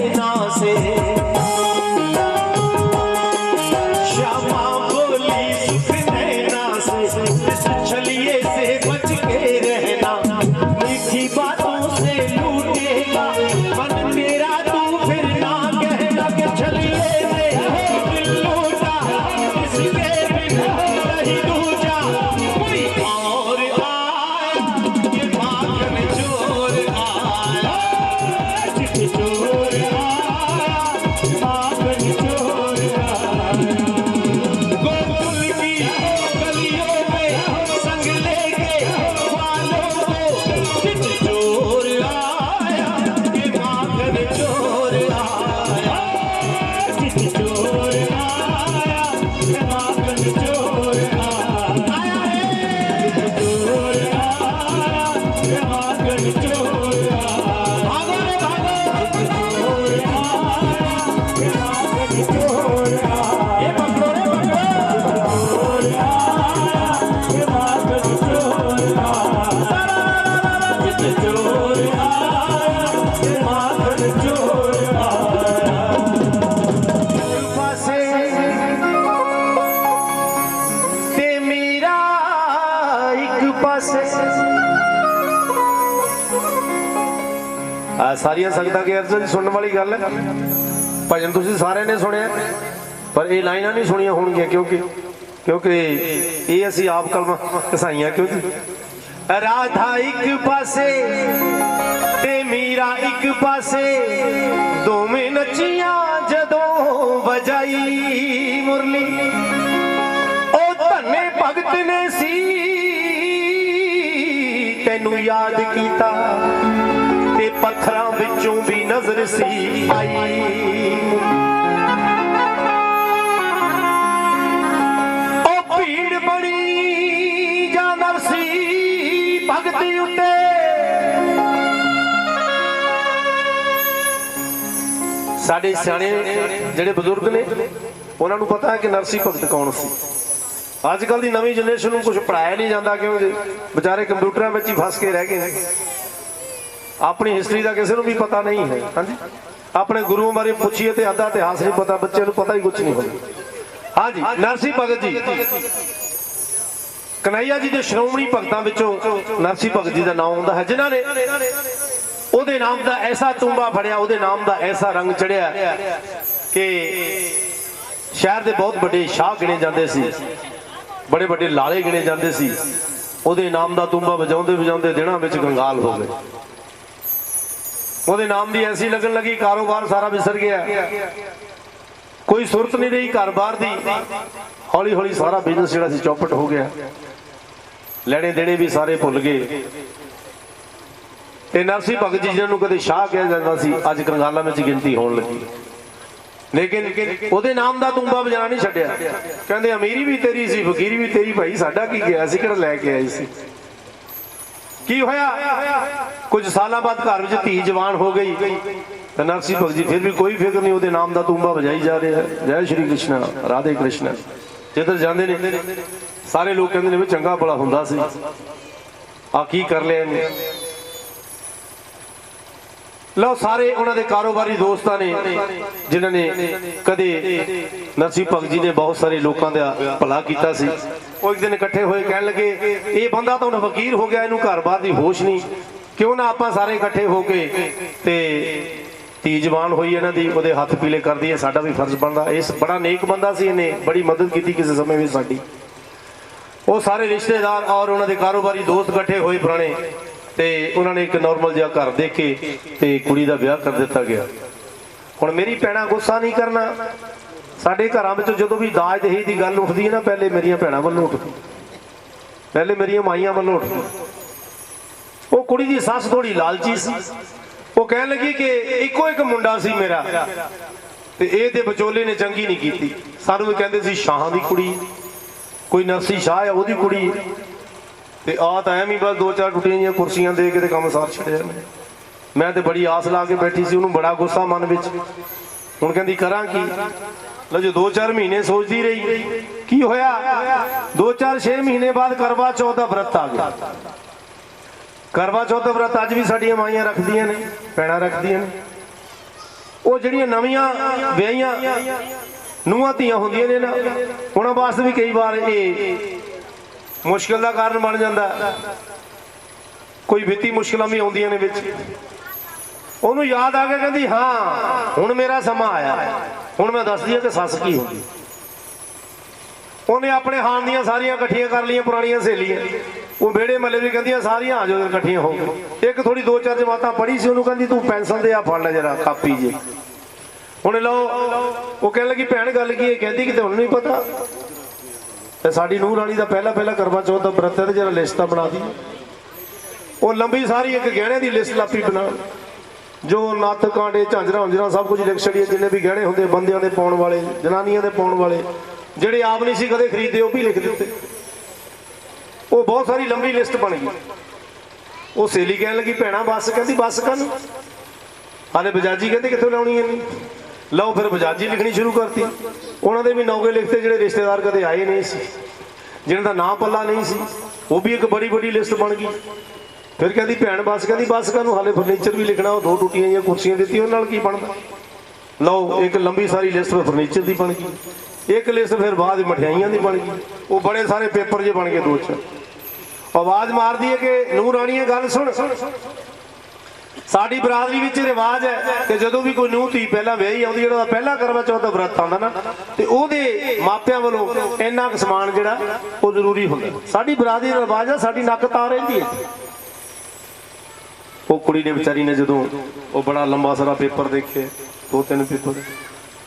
नैना से श्यामा बोली सुख नैना से छलिए से बच के रहना मीठी बातों से लूटेगा मन मेरा तू फिर ना कहना कि छलिए से दिल लूटा इसके बिन नहीं दूजा कोई और आया ये भागन चोर आया चोर आया भागन चोर आया गोकुल की गलियों में संग लेके वालों को चित चोर आया ये भागन चोर आया चित चोर आया ये भागन चोर आया रे चोर आया ये भागन चोर आया भागो रे भागो चोर आया ये भागन चोर आया ये पकड़ो रे पकड़ो चोर आया ये भागन चोर आया चित चोर आया ये भागन चोर आया पासे ते मेरा एक पासे ਸਾਰੀਆਂ ਸੰਗਤਾਂ ਕੇ ਅਰਜ਼ਨ ਸੁਣਨ ਵਾਲੀ ਗੱਲ ਹੈ। ਭਜਨ ਤੁਸੀਂ ਸਾਰਿਆਂ ਨੇ ਸੁਣਿਆ ਪਰ ਇਹ ਲਾਈਨਾਂ ਨਹੀਂ ਸੁਣੀਆਂ ਹੋਣਗੀਆਂ ਕਿਉਂਕਿ ਇਹ ਅਸੀਂ ਆਪ ਕਲਮਾਂ ਕਸਾਈਆਂ ਕਿਉਂਕਿ राधा एक पासे ते मीरा एक पासे दोवें नचियां जदों वजाई मुरली ओ धन्ने भगत ने सी तैनू याद कीता ते पत्थरां विचों भी नजर सी आई ओ भीड़ बड़ी जा नरसी भगती उत्ते ਸਾਡੇ ਸਿਆਣੇ ਜਿਹੜੇ ਬਜ਼ੁਰਗ ਨੇ ਉਹਨਾਂ ਨੂੰ ਪਤਾ ਹੈ ਕਿ ਨਰਸੀ ਭਗਤ ਕੌਣ ਸੀ। ਅੱਜ ਕੱਲ ਦੀ ਨਵੀਂ ਜਨਰੇਸ਼ਨ ਨੂੰ ਕੁਝ ਪੜਾਇਆ ਨਹੀਂ ਜਾਂਦਾ ਕਿਉਂਕਿ ਵਿਚਾਰੇ ਕੰਪਿਊਟਰਾਂ ਵਿੱਚ ਹੀ ਫਸ ਕੇ ਰਹਿ ਗਏ ਨੇ। ਆਪਣੀ ਹਿਸਟਰੀ ਦਾ ਕਿਸੇ ਨੂੰ ਵੀ ਪਤਾ ਨਹੀਂ ਹੈ। ਹਾਂਜੀ ਆਪਣੇ ਗੁਰੂਆਂ ਬਾਰੇ ਪੁੱਛੀਏ ਤੇ ਅੱਧਾ ਇਤਿਹਾਸ ਨਹੀਂ ਪਤਾ, ਬੱਚੇ ਨੂੰ ਪਤਾ ਹੀ ਕੁਝ ਨਹੀਂ ਹੁੰਦਾ। ਹਾਂਜੀ ਨਰਸੀ ਭਗਤ ਜੀ ਕਨਈਆ ਜੀ ਦੇ ਸ਼੍ਰੋਮਣੀ ਭਗਤਾਂ ਵਿੱਚੋਂ ਨਰਸੀ ਭਗਤ ਜੀ ਦਾ ਨਾਮ ਆਉਂਦਾ ਹੈ ਜਿਨ੍ਹਾਂ ਨੇ ਉਹਦੇ ਨਾਮ ਦਾ ਐਸਾ ਤੁੰਬਾ ਫੜਿਆ, ਉਹਦੇ ਨਾਮ ਦਾ ਐਸਾ ਰੰਗ ਚੜਿਆ ਕਿ ਸ਼ਹਿਰ ਦੇ ਬਹੁਤ ਵੱਡੇ ਸ਼ਾਹ ਗਿਣੇ ਜਾਂਦੇ ਸੀ, ਬੜੇ ਵੱਡੇ ਲਾਲੇ ਗਿਣੇ ਜਾਂਦੇ ਸੀ। ਉਹਦੇ ਨਾਮ ਦਾ ਤੁੰਬਾ ਵਜਾਉਂਦੇ ਵਜਾਉਂਦੇ ਦਿਨਾਂ ਵਿੱਚ ਕੰਗਾਲ ਹੋ ਗਏ। ਉਹਦੇ ਨਾਮ ਦੀ ਐਸੀ ਲੱਗਣ ਲੱਗੀ ਕਾਰੋਬਾਰ ਸਾਰਾ ਵਿਸਰ ਗਿਆ, ਕੋਈ ਸੁਰਤ ਨਹੀਂ ਰਹੀ ਘਰ-ਬਾਰ ਦੀ। ਹੌਲੀ ਹੌਲੀ ਸਾਰਾ ਬਿਜ਼ਨਸ ਜਿਹੜਾ ਸੀ ਚੌਪਟ ਹੋ ਗਿਆ, ਲੈਣੇ ਦੇਣੇ ਵੀ ਸਾਰੇ ਭੁੱਲ ਗਏ। ਤੇ ਨਰਸੀ ਭਗਤ ਜੀ ਜਿਹਨਾਂ ਨੂੰ ਕਦੇ ਸ਼ਾਹ ਕਿਹਾ ਜਾਂਦਾ ਸੀ ਅੱਜ ਕੰਗਾਲਾਂ ਵਿੱਚ ਗਿਣਤੀ ਹੋਣ ਲੱਗੀ। ਲੇਕਿਨ ਉਹਦੇ ਨਾਮ ਦਾ ਤੁੰਬਾ ਵਜਾਣਾ ਨਹੀਂ ਛੱਡਿਆ। ਕਹਿੰਦੇ ਅਮੀਰੀ ਵੀ ਤੇਰੀ ਸੀ ਫਕੀਰੀ ਵੀ ਤੇਰੀ, ਭਾਈ ਸਾਡਾ ਕੀ ਗਿਆ ਸੀ ਕਿਹੜਾ ਲੈ ਕੇ ਆਏ ਸੀ। ਕੀ ਹੋਇਆ ਕੁਝ ਸਾਲਾਂ ਬਾਅਦ ਘਰ ਵਿੱਚ ਧੀ ਜਵਾਨ ਹੋ ਗਈ ਤੇ ਨਰਸੀ ਭਗਤ ਜੀ ਫਿਰ ਵੀ ਕੋਈ ਫਿਕਰ ਨਹੀਂ, ਉਹਦੇ ਨਾਮ ਦਾ ਤੁੰਬਾ ਵਜਾਈ ਜਾ ਰਿਹਾ। ਜੈ ਸ਼੍ਰੀ ਕ੍ਰਿਸ਼ਨ ਰਾਧੇ ਕ੍ਰਿਸ਼ਨ। ਜਿੱਧਰ ਜਾਂਦੇ ਨੇ ਸਾਰੇ ਲੋਕ ਕਹਿੰਦੇ ਨੇ ਵੀ ਚੰਗਾ ਭਲਾ ਹੁੰਦਾ ਸੀ, ਆ ਕੀ ਕਰ ਲਿਆ ਇਹਨੇ। ਲਓ ਸਾਰੇ ਉਹਨਾਂ ਦੇ ਕਾਰੋਬਾਰੀ ਦੋਸਤਾਂ ਨੇ ਜਿਨ੍ਹਾਂ ਨੇ ਕਦੇ ਨਰਸੀ ਭਗਤ ਜੀ ਨੇ ਬਹੁਤ ਸਾਰੇ ਲੋਕਾਂ ਦਾ ਭਲਾ ਕੀਤਾ ਸੀ, ਉਹ ਇੱਕ ਦਿਨ ਇਕੱਠੇ ਹੋਏ ਕਹਿਣ ਲੱਗੇ ਇਹ ਬੰਦਾ ਤਾਂ ਹੁਣ ਫਕੀਰ ਹੋ ਗਿਆ, ਇਹਨੂੰ ਘਰ-ਬਾਰ ਦੀ ਹੋਸ਼ ਨਹੀਂ, ਕਿਉਂ ਨਾ ਆਪਾਂ ਸਾਰੇ ਇਕੱਠੇ ਹੋ ਕੇ ਤੇ ਧੀ ਜਵਾਨ ਹੋਈ ਇਹਨਾਂ ਦੀ ਉਹਦੇ ਹੱਥ ਪੀਲੇ ਕਰ ਦਈਏ, ਸਾਡਾ ਵੀ ਫਰਜ਼ ਬਣਦਾ। ਇਸ ਬੜਾ ਨੇਕ ਬੰਦਾ ਸੀ, ਇਹਨੇ ਬੜੀ ਮਦਦ ਕੀਤੀ ਕਿਸੇ ਸਮੇਂ ਵਿੱਚ ਸਾਡੀ। ਉਹ ਸਾਰੇ ਰਿਸ਼ਤੇਦਾਰ ਔਰ ਉਹਨਾਂ ਦੇ ਕਾਰੋਬਾਰੀ ਦੋਸਤ ਇਕੱਠੇ ਹੋਏ ਪੁਰਾਣੇ ਤੇ ਉਹਨਾਂ ਨੇ ਇੱਕ ਨਾਰਮਲ ਜਿਹਾ ਘਰ ਦੇਖ ਕੇ ਤੇ ਕੁੜੀ ਦਾ ਵਿਆਹ ਕਰ ਦਿੱਤਾ ਗਿਆ। ਹੁਣ ਮੇਰੀ ਭੈਣਾਂ ਗੁੱਸਾ ਨਹੀਂ ਕਰਨਾ, ਸਾਡੇ ਘਰਾਂ ਵਿੱਚ ਜਦੋਂ ਵੀ ਦਾਜ ਦਹੇਜ ਦੀ ਗੱਲ ਉੱਠਦੀ ਹੈ ਨਾ ਪਹਿਲੇ ਮੇਰੀਆਂ ਭੈਣਾਂ ਵੱਲੋਂ ਉੱਠਦੀ, ਪਹਿਲੇ ਮੇਰੀਆਂ ਮਾਈਆਂ ਵੱਲੋਂ ਉੱਠਦੀ। ਉਹ ਕੁੜੀ ਦੀ ਸੱਸ ਥੋੜੀ ਲਾਲਚੀ ਸੀ, ਉਹ ਕਹਿਣ ਲੱਗੀ ਕਿ ਇੱਕੋ ਇੱਕ ਮੁੰਡਾ ਸੀ ਮੇਰਾ ਤੇ ਇਹ ਤੇ ਵਿਚੋਲੇ ਨੇ ਚੰਗੀ ਨਹੀਂ ਕੀਤੀ। ਸਾਨੂੰ ਵੀ ਕਹਿੰਦੇ ਸੀ ਸ਼ਾਹਾਂ ਦੀ ਕੁੜੀ, ਕੋਈ ਨਰਸੀ ਸ਼ਾਹ ਆ ਉਹਦੀ ਕੁੜੀ, ਤੇ ਆ ਤਾਂ ਐਵੇਂ ਬਸ ਦੋ ਚਾਰ ਟੁੱਟੀਆਂ ਜਿਹੀਆਂ ਕੁਰਸੀਆਂ ਦੇ ਕੇ ਤੇ ਕੰਮ ਸਾਰ ਛੱਡਿਆ। ਮੈਂ ਤੇ ਬੜੀ ਆਸ ਲਾ ਕੇ ਬੈਠੀ ਸੀ, ਉਹਨੂੰ ਬੜਾ ਗੁੱਸਾ ਮਨ ਵਿੱਚ। ਹੁਣ ਕਹਿੰਦੀ ਕਰਾਂ ਕੀ। ਲਓ ਜੋ 2-4 ਮਹੀਨੇ ਸੋਚਦੀ ਰਹੀ, ਕੀ ਹੋਇਆ 2-4-6 ਮਹੀਨੇ ਬਾਅਦ ਕਰਵਾ ਚੌਥ ਦਾ ਵਰਤ ਆ ਗਿਆ। ਕਰਵਾ ਚੌਥ ਦਾ ਵਰਤ ਅੱਜ ਵੀ ਸਾਡੀਆਂ ਮਾਈਆਂ ਰੱਖਦੀਆਂ ਨੇ, ਭੈਣਾਂ ਰੱਖਦੀਆਂ ਨੇ। ਉਹ ਜਿਹੜੀਆਂ ਨਵੀਆਂ ਵਿਆਹੀਆਂ ਨੂੰਹਾਂ ਧੀਆਂ ਹੁੰਦੀਆਂ ਨੇ ਨਾ, ਉਹਨਾਂ ਵਾਸਤੇ ਵੀ ਕਈ ਵਾਰ ਇਹ ਮੁਸ਼ਕਿਲ ਦਾ ਕਾਰਨ ਬਣ ਜਾਂਦਾ। ਕੋਈ ਵਿੱਤੀ ਮੁਸ਼ਕਿਲਾਂ ਵੀ ਆਉਂਦੀਆਂ ਨੇ ਵਿੱਚ। ਉਹਨੂੰ ਯਾਦ ਆ ਗਿਆ, ਕਹਿੰਦੀ ਹਾਂ ਹੁਣ ਮੇਰਾ ਸਮਾਂ ਆਇਆ, ਹੁਣ ਮੈਂ ਦੱਸਦੀ ਹਾਂ ਕਿ ਸੱਸ ਕੀ ਹੁੰਦੀ। ਉਹਨੇ ਆਪਣੇ ਹਾਣ ਦੀਆਂ ਸਾਰੀਆਂ ਇਕੱਠੀਆਂ ਕਰ ਲਈਆਂ ਪੁਰਾਣੀਆਂ ਸਹੇਲੀਆਂ। ਉਹ ਵਿਹੜੇ ਮੱਲੇ ਵੀ ਕਹਿੰਦੀਆਂ ਸਾਰੀਆਂ ਆ ਜਾਓ ਇਕੱਠੀਆਂ ਹੋ ਕੇ। ਇੱਕ ਥੋੜੀ 2-4 ਜਮਾਤਾਂ ਪੜ੍ਹੀ ਸੀ, ਉਹਨੂੰ ਕਹਿੰਦੀ ਤੂੰ ਪੈਨਸਲ ਦੇ ਆ ਫੜ ਲੈ ਜਰਾ ਕਾਪੀ ਜੇ। ਹੁਣ ਲਓ, ਉਹ ਕਹਿਣ ਲੱਗੀ ਭੈਣ ਗੱਲ ਕੀ ਹੈ? ਕਹਿੰਦੀ ਕਿ ਤੁਹਾਨੂੰ ਨਹੀਂ ਪਤਾ ਤੇ ਸਾਡੀ ਨੂੰਹ ਰਾਣੀ ਦਾ ਪਹਿਲਾ ਕਰਵਾ ਚੌਥ ਦਾ ਵਰਤ ਹੈ ਤੇ ਜਰਾ ਲਿਸਟ ਤਾਂ ਬਣਾ ਦੀ। ਉਹ ਲੰਬੀ ਸਾਰੀ ਇੱਕ ਗਹਿਣੇ ਦੀ ਲਿਸਟ ਲਾਪੀ ਬਣਾ, ਜੋ ਨੱਥ ਕਾਂਡੇ ਝਾਂਜਰਾਂ ਹੁੰਜਰਾਂ ਸਭ ਕੁਝ ਲਿਖ ਛੜੀਏ, ਜਿੰਨੇ ਵੀ ਗਹਿਣੇ ਹੁੰਦੇ ਬੰਦਿਆਂ ਦੇ ਪਾਉਣ ਵਾਲੇ, ਜਨਾਨੀਆਂ ਦੇ ਪਾਉਣ ਵਾਲੇ, ਜਿਹੜੇ ਆਪ ਨਹੀਂ ਸੀ ਕਦੇ ਖਰੀਦੇ ਉਹ ਵੀ ਲਿਖ ਦਿੱਤੇ। ਉਹ ਬਹੁਤ ਸਾਰੀ ਲੰਬੀ ਲਿਸਟ ਬਣ ਗਈ। ਉਹ ਸਹੇਲੀ ਕਹਿਣ ਲੱਗੀ ਭੈਣਾ ਬੱਸ। ਕਹਿੰਦੀ ਬੱਸ ਕਾਹਨੂੰ? ਹਾਲੇ ਬਜਾਜੀ ਕਹਿੰਦੇ ਕਿੱਥੋਂ ਲਾਉਣੀ ਹੈ? ਨਹੀਂ ਲਓ ਫਿਰ ਬਜਾਜੀ ਲਿਖਣੀ ਸ਼ੁਰੂ ਕਰਤੀ। ਉਹਨਾਂ ਦੇ ਵੀ ਨੌਗੇ ਲਿਖਤੇ ਜਿਹੜੇ ਰਿਸ਼ਤੇਦਾਰ ਕਦੇ ਆਏ ਨਹੀਂ ਸੀ, ਜਿਹਨਾਂ ਦਾ ਨਾਂ ਪੱਲਾ ਨਹੀਂ ਸੀ, ਉਹ ਵੀ ਇੱਕ ਬੜੀ ਵੱਡੀ ਲਿਸਟ ਬਣ ਗਈ। ਫਿਰ ਕਹਿੰਦੀ ਭੈਣ ਬੱਸ। ਕਹਿੰਦੀ ਬੱਸ ਕਾਹਨੂੰ? ਹਾਲੇ ਫਰਨੀਚਰ ਵੀ ਲਿਖਣਾ। ਉਹ 2 ਟੁੱਟੀਆਂ ਜਿਹੀਆਂ ਕੁਰਸੀਆਂ ਦਿੱਤੀਆਂ, ਉਹਨਾਂ ਨਾਲ ਕੀ ਬਣਦਾ? ਲਓ ਇੱਕ ਲੰਬੀ ਸਾਰੀ ਲਿਸਟ ਫਰਨੀਚਰ ਦੀ ਬਣ ਗਈ। ਇੱਕ ਲਿਸਟ ਫਿਰ ਬਾਅਦ ਮਠਿਆਈਆਂ ਦੀ ਬਣ ਗਈ। ਉਹ ਬੜੇ ਸਾਰੇ ਪੇਪਰ ਜੇ ਬਣ ਗਏ 2-4। ਆਵਾਜ਼ ਮਾਰਦੀ ਹੈ ਕਿ ਨੂੰਹ ਰਾਣੀਏ ਗੱਲ ਸੁਣ, ਸਾਡੀ ਬਰਾਦਰੀ ਵਿੱਚ ਰਿਵਾਜ ਹੈ ਕਿ ਜਦੋਂ ਵੀ ਕੋਈ ਨੂੰਹ ਧੀ ਪਹਿਲਾਂ ਵਿਆਹੀ ਆਉਂਦੀ, ਜਿਹੜਾ ਪਹਿਲਾ ਕਰਵਾ ਚੌਥ ਦਾ ਵਰਤ ਆਉਂਦਾ ਨਾ, ਤੇ ਉਹਦੇ ਮਾਪਿਆਂ ਵੱਲੋਂ ਇੰਨਾ ਕੁ ਸਮਾਨ ਜਿਹੜਾ ਉਹ ਜ਼ਰੂਰੀ ਹੁੰਦਾ। ਸਾਡੀ ਬਰਾਦਰੀ ਦਾ ਰਿਵਾਜ ਹੈ, ਸਾਡੀ ਨੱਕ ਤਾਂ ਰਹਿੰਦੀ ਹੈ। ਉਹ ਕੁੜੀ ਨੇ ਵਿਚਾਰੀ ਨੇ ਜਦੋਂ ਉਹ ਬੜਾ ਲੰਬਾ ਸਾਰਾ ਪੇਪਰ ਦੇਖੇ, 2-3 ਪੇਪਰ,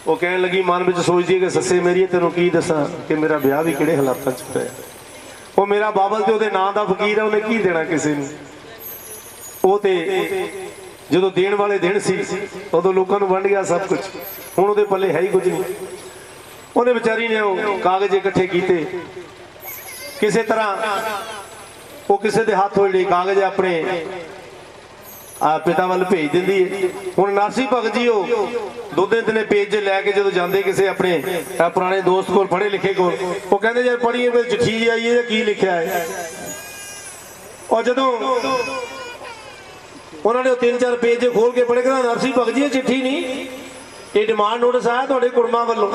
ਉਹ ਕਹਿਣ ਲੱਗੀ ਮਨ ਵਿੱਚ ਸੋਚਦੀ ਹੈ ਕਿ ਸੱਸੇ ਮੇਰੀ ਤੈਨੂੰ ਕੀ ਦੱਸਾਂ ਕਿ ਮੇਰਾ ਵਿਆਹ ਵੀ ਕਿਹੜੇ ਹਾਲਾਤਾਂ 'ਚ ਹੋਇਆ। ਉਹ ਮੇਰਾ ਬਾਬਲ ਤੇ ਉਹਦੇ ਨਾਂ ਦਾ ਫਕੀਰ ਹੈ, ਉਹਨੇ ਕੀ ਦੇਣਾ ਕਿਸੇ ਨੂੰ। ਉਹ ਤੇ ਜਦੋਂ ਦੇਣ ਵਾਲੇ ਦਿਨ ਸੀ ਉਦੋਂ ਲੋਕਾਂ ਨੂੰ ਵੰਡ ਗਿਆ ਸਭ ਕੁਝ, ਹੁਣ ਉਹਦੇ ਪੱਲੇ ਹੈ ਹੀ ਕੁਝ ਨਹੀਂ। ਉਹਨੇ ਵਿਚਾਰੀ ਨੇ ਉਹ ਕਾਗਜ਼ ਇਕੱਠੇ ਕੀਤੇ, ਕਿਸੇ ਤਰ੍ਹਾਂ ਉਹ ਕਿਸੇ ਦੇ ਹੱਥ ਹੋਏ ਕਾਗਜ਼ ਆਪਣੇ ਪਿਤਾ ਵੱਲ ਭੇਜ ਦਿੰਦੀ ਹੈ। ਹੁਣ ਨਰਸੀ ਭਗਤ ਜੀ ਉਹ 2-3 ਪੇਜ ਲੈ ਕੇ ਜਦੋਂ ਜਾਂਦੇ ਕਿਸੇ ਆਪਣੇ ਪੁਰਾਣੇ ਦੋਸਤ ਕੋਲ, ਪੜ੍ਹੇ ਲਿਖੇ ਕੋਲ, ਉਹ ਕਹਿੰਦੇ ਯਾਰ ਪੜ੍ਹੀਏ ਕੋਈ ਚਿੱਠੀ ਜੀ ਆਈ ਹੈ, ਕੀ ਲਿਖਿਆ ਹੈ। ਔਰ ਜਦੋਂ ਉਹਨਾਂ ਨੇ ਉਹ 3-4 ਪੇਜ ਖੋਲ ਕੇ ਪੜ੍ਹੇ, ਕਹਿੰਦਾ ਨਰਸੀ ਭਗਤ ਜੀ ਇਹ ਚਿੱਠੀ ਨਹੀਂ, ਇਹ ਡਿਮਾਂਡ ਨੋਟਿਸ ਆਇਆ ਤੁਹਾਡੇ ਕੁੜਮਾਂ ਵੱਲੋਂ,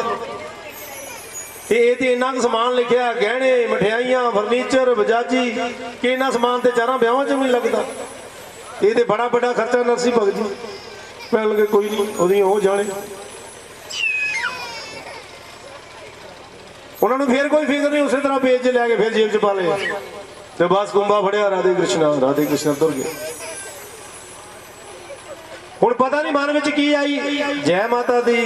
ਤੇ ਇਹ ਤੇ ਇੰਨਾ ਕੁ ਸਮਾਨ ਲਿਖਿਆ, ਗਹਿਣੇ, ਮਠਿਆਈਆਂ, ਫਰਨੀਚਰ, ਬਜਾਜੀ, ਕਿ ਇਹਨਾਂ ਸਮਾਨ ਤੇ 4 ਵਿਆਹਾਂ 'ਚ ਨਹੀਂ ਲੱਗਦਾ। ਇਹ ਤੇ ਬੜਾ ਵੱਡਾ ਖਰਚਾ ਨਰਸੀ ਭਗਤ ਜੀ। ਮੈਂ ਲੱਗੇ ਕੋਈ ਨਹੀਂ, ਉਹਦੀ ਉਹ ਜਾਣੇ। ਉਹਨਾਂ ਨੂੰ ਫੇਰ ਕੋਈ ਫਿਕਰ ਨਹੀਂ, ਉਸੇ ਤਰ੍ਹਾਂ ਪੇਜ ਲੈ ਕੇ ਫਿਰ ਜੇਬ 'ਚ ਪਾ ਲਿਆ ਤੇ ਬਸ ਕੁੰਭਾ ਫੜਿਆ, ਰਾਧੇ ਕ੍ਰਿਸ਼ਨ ਤੁਰ ਗਏ। ਹੁਣ ਪਤਾ ਨਹੀਂ ਮਨ ਵਿੱਚ ਕੀ ਆਈ, ਜੈ ਮਾਤਾ ਦੀ।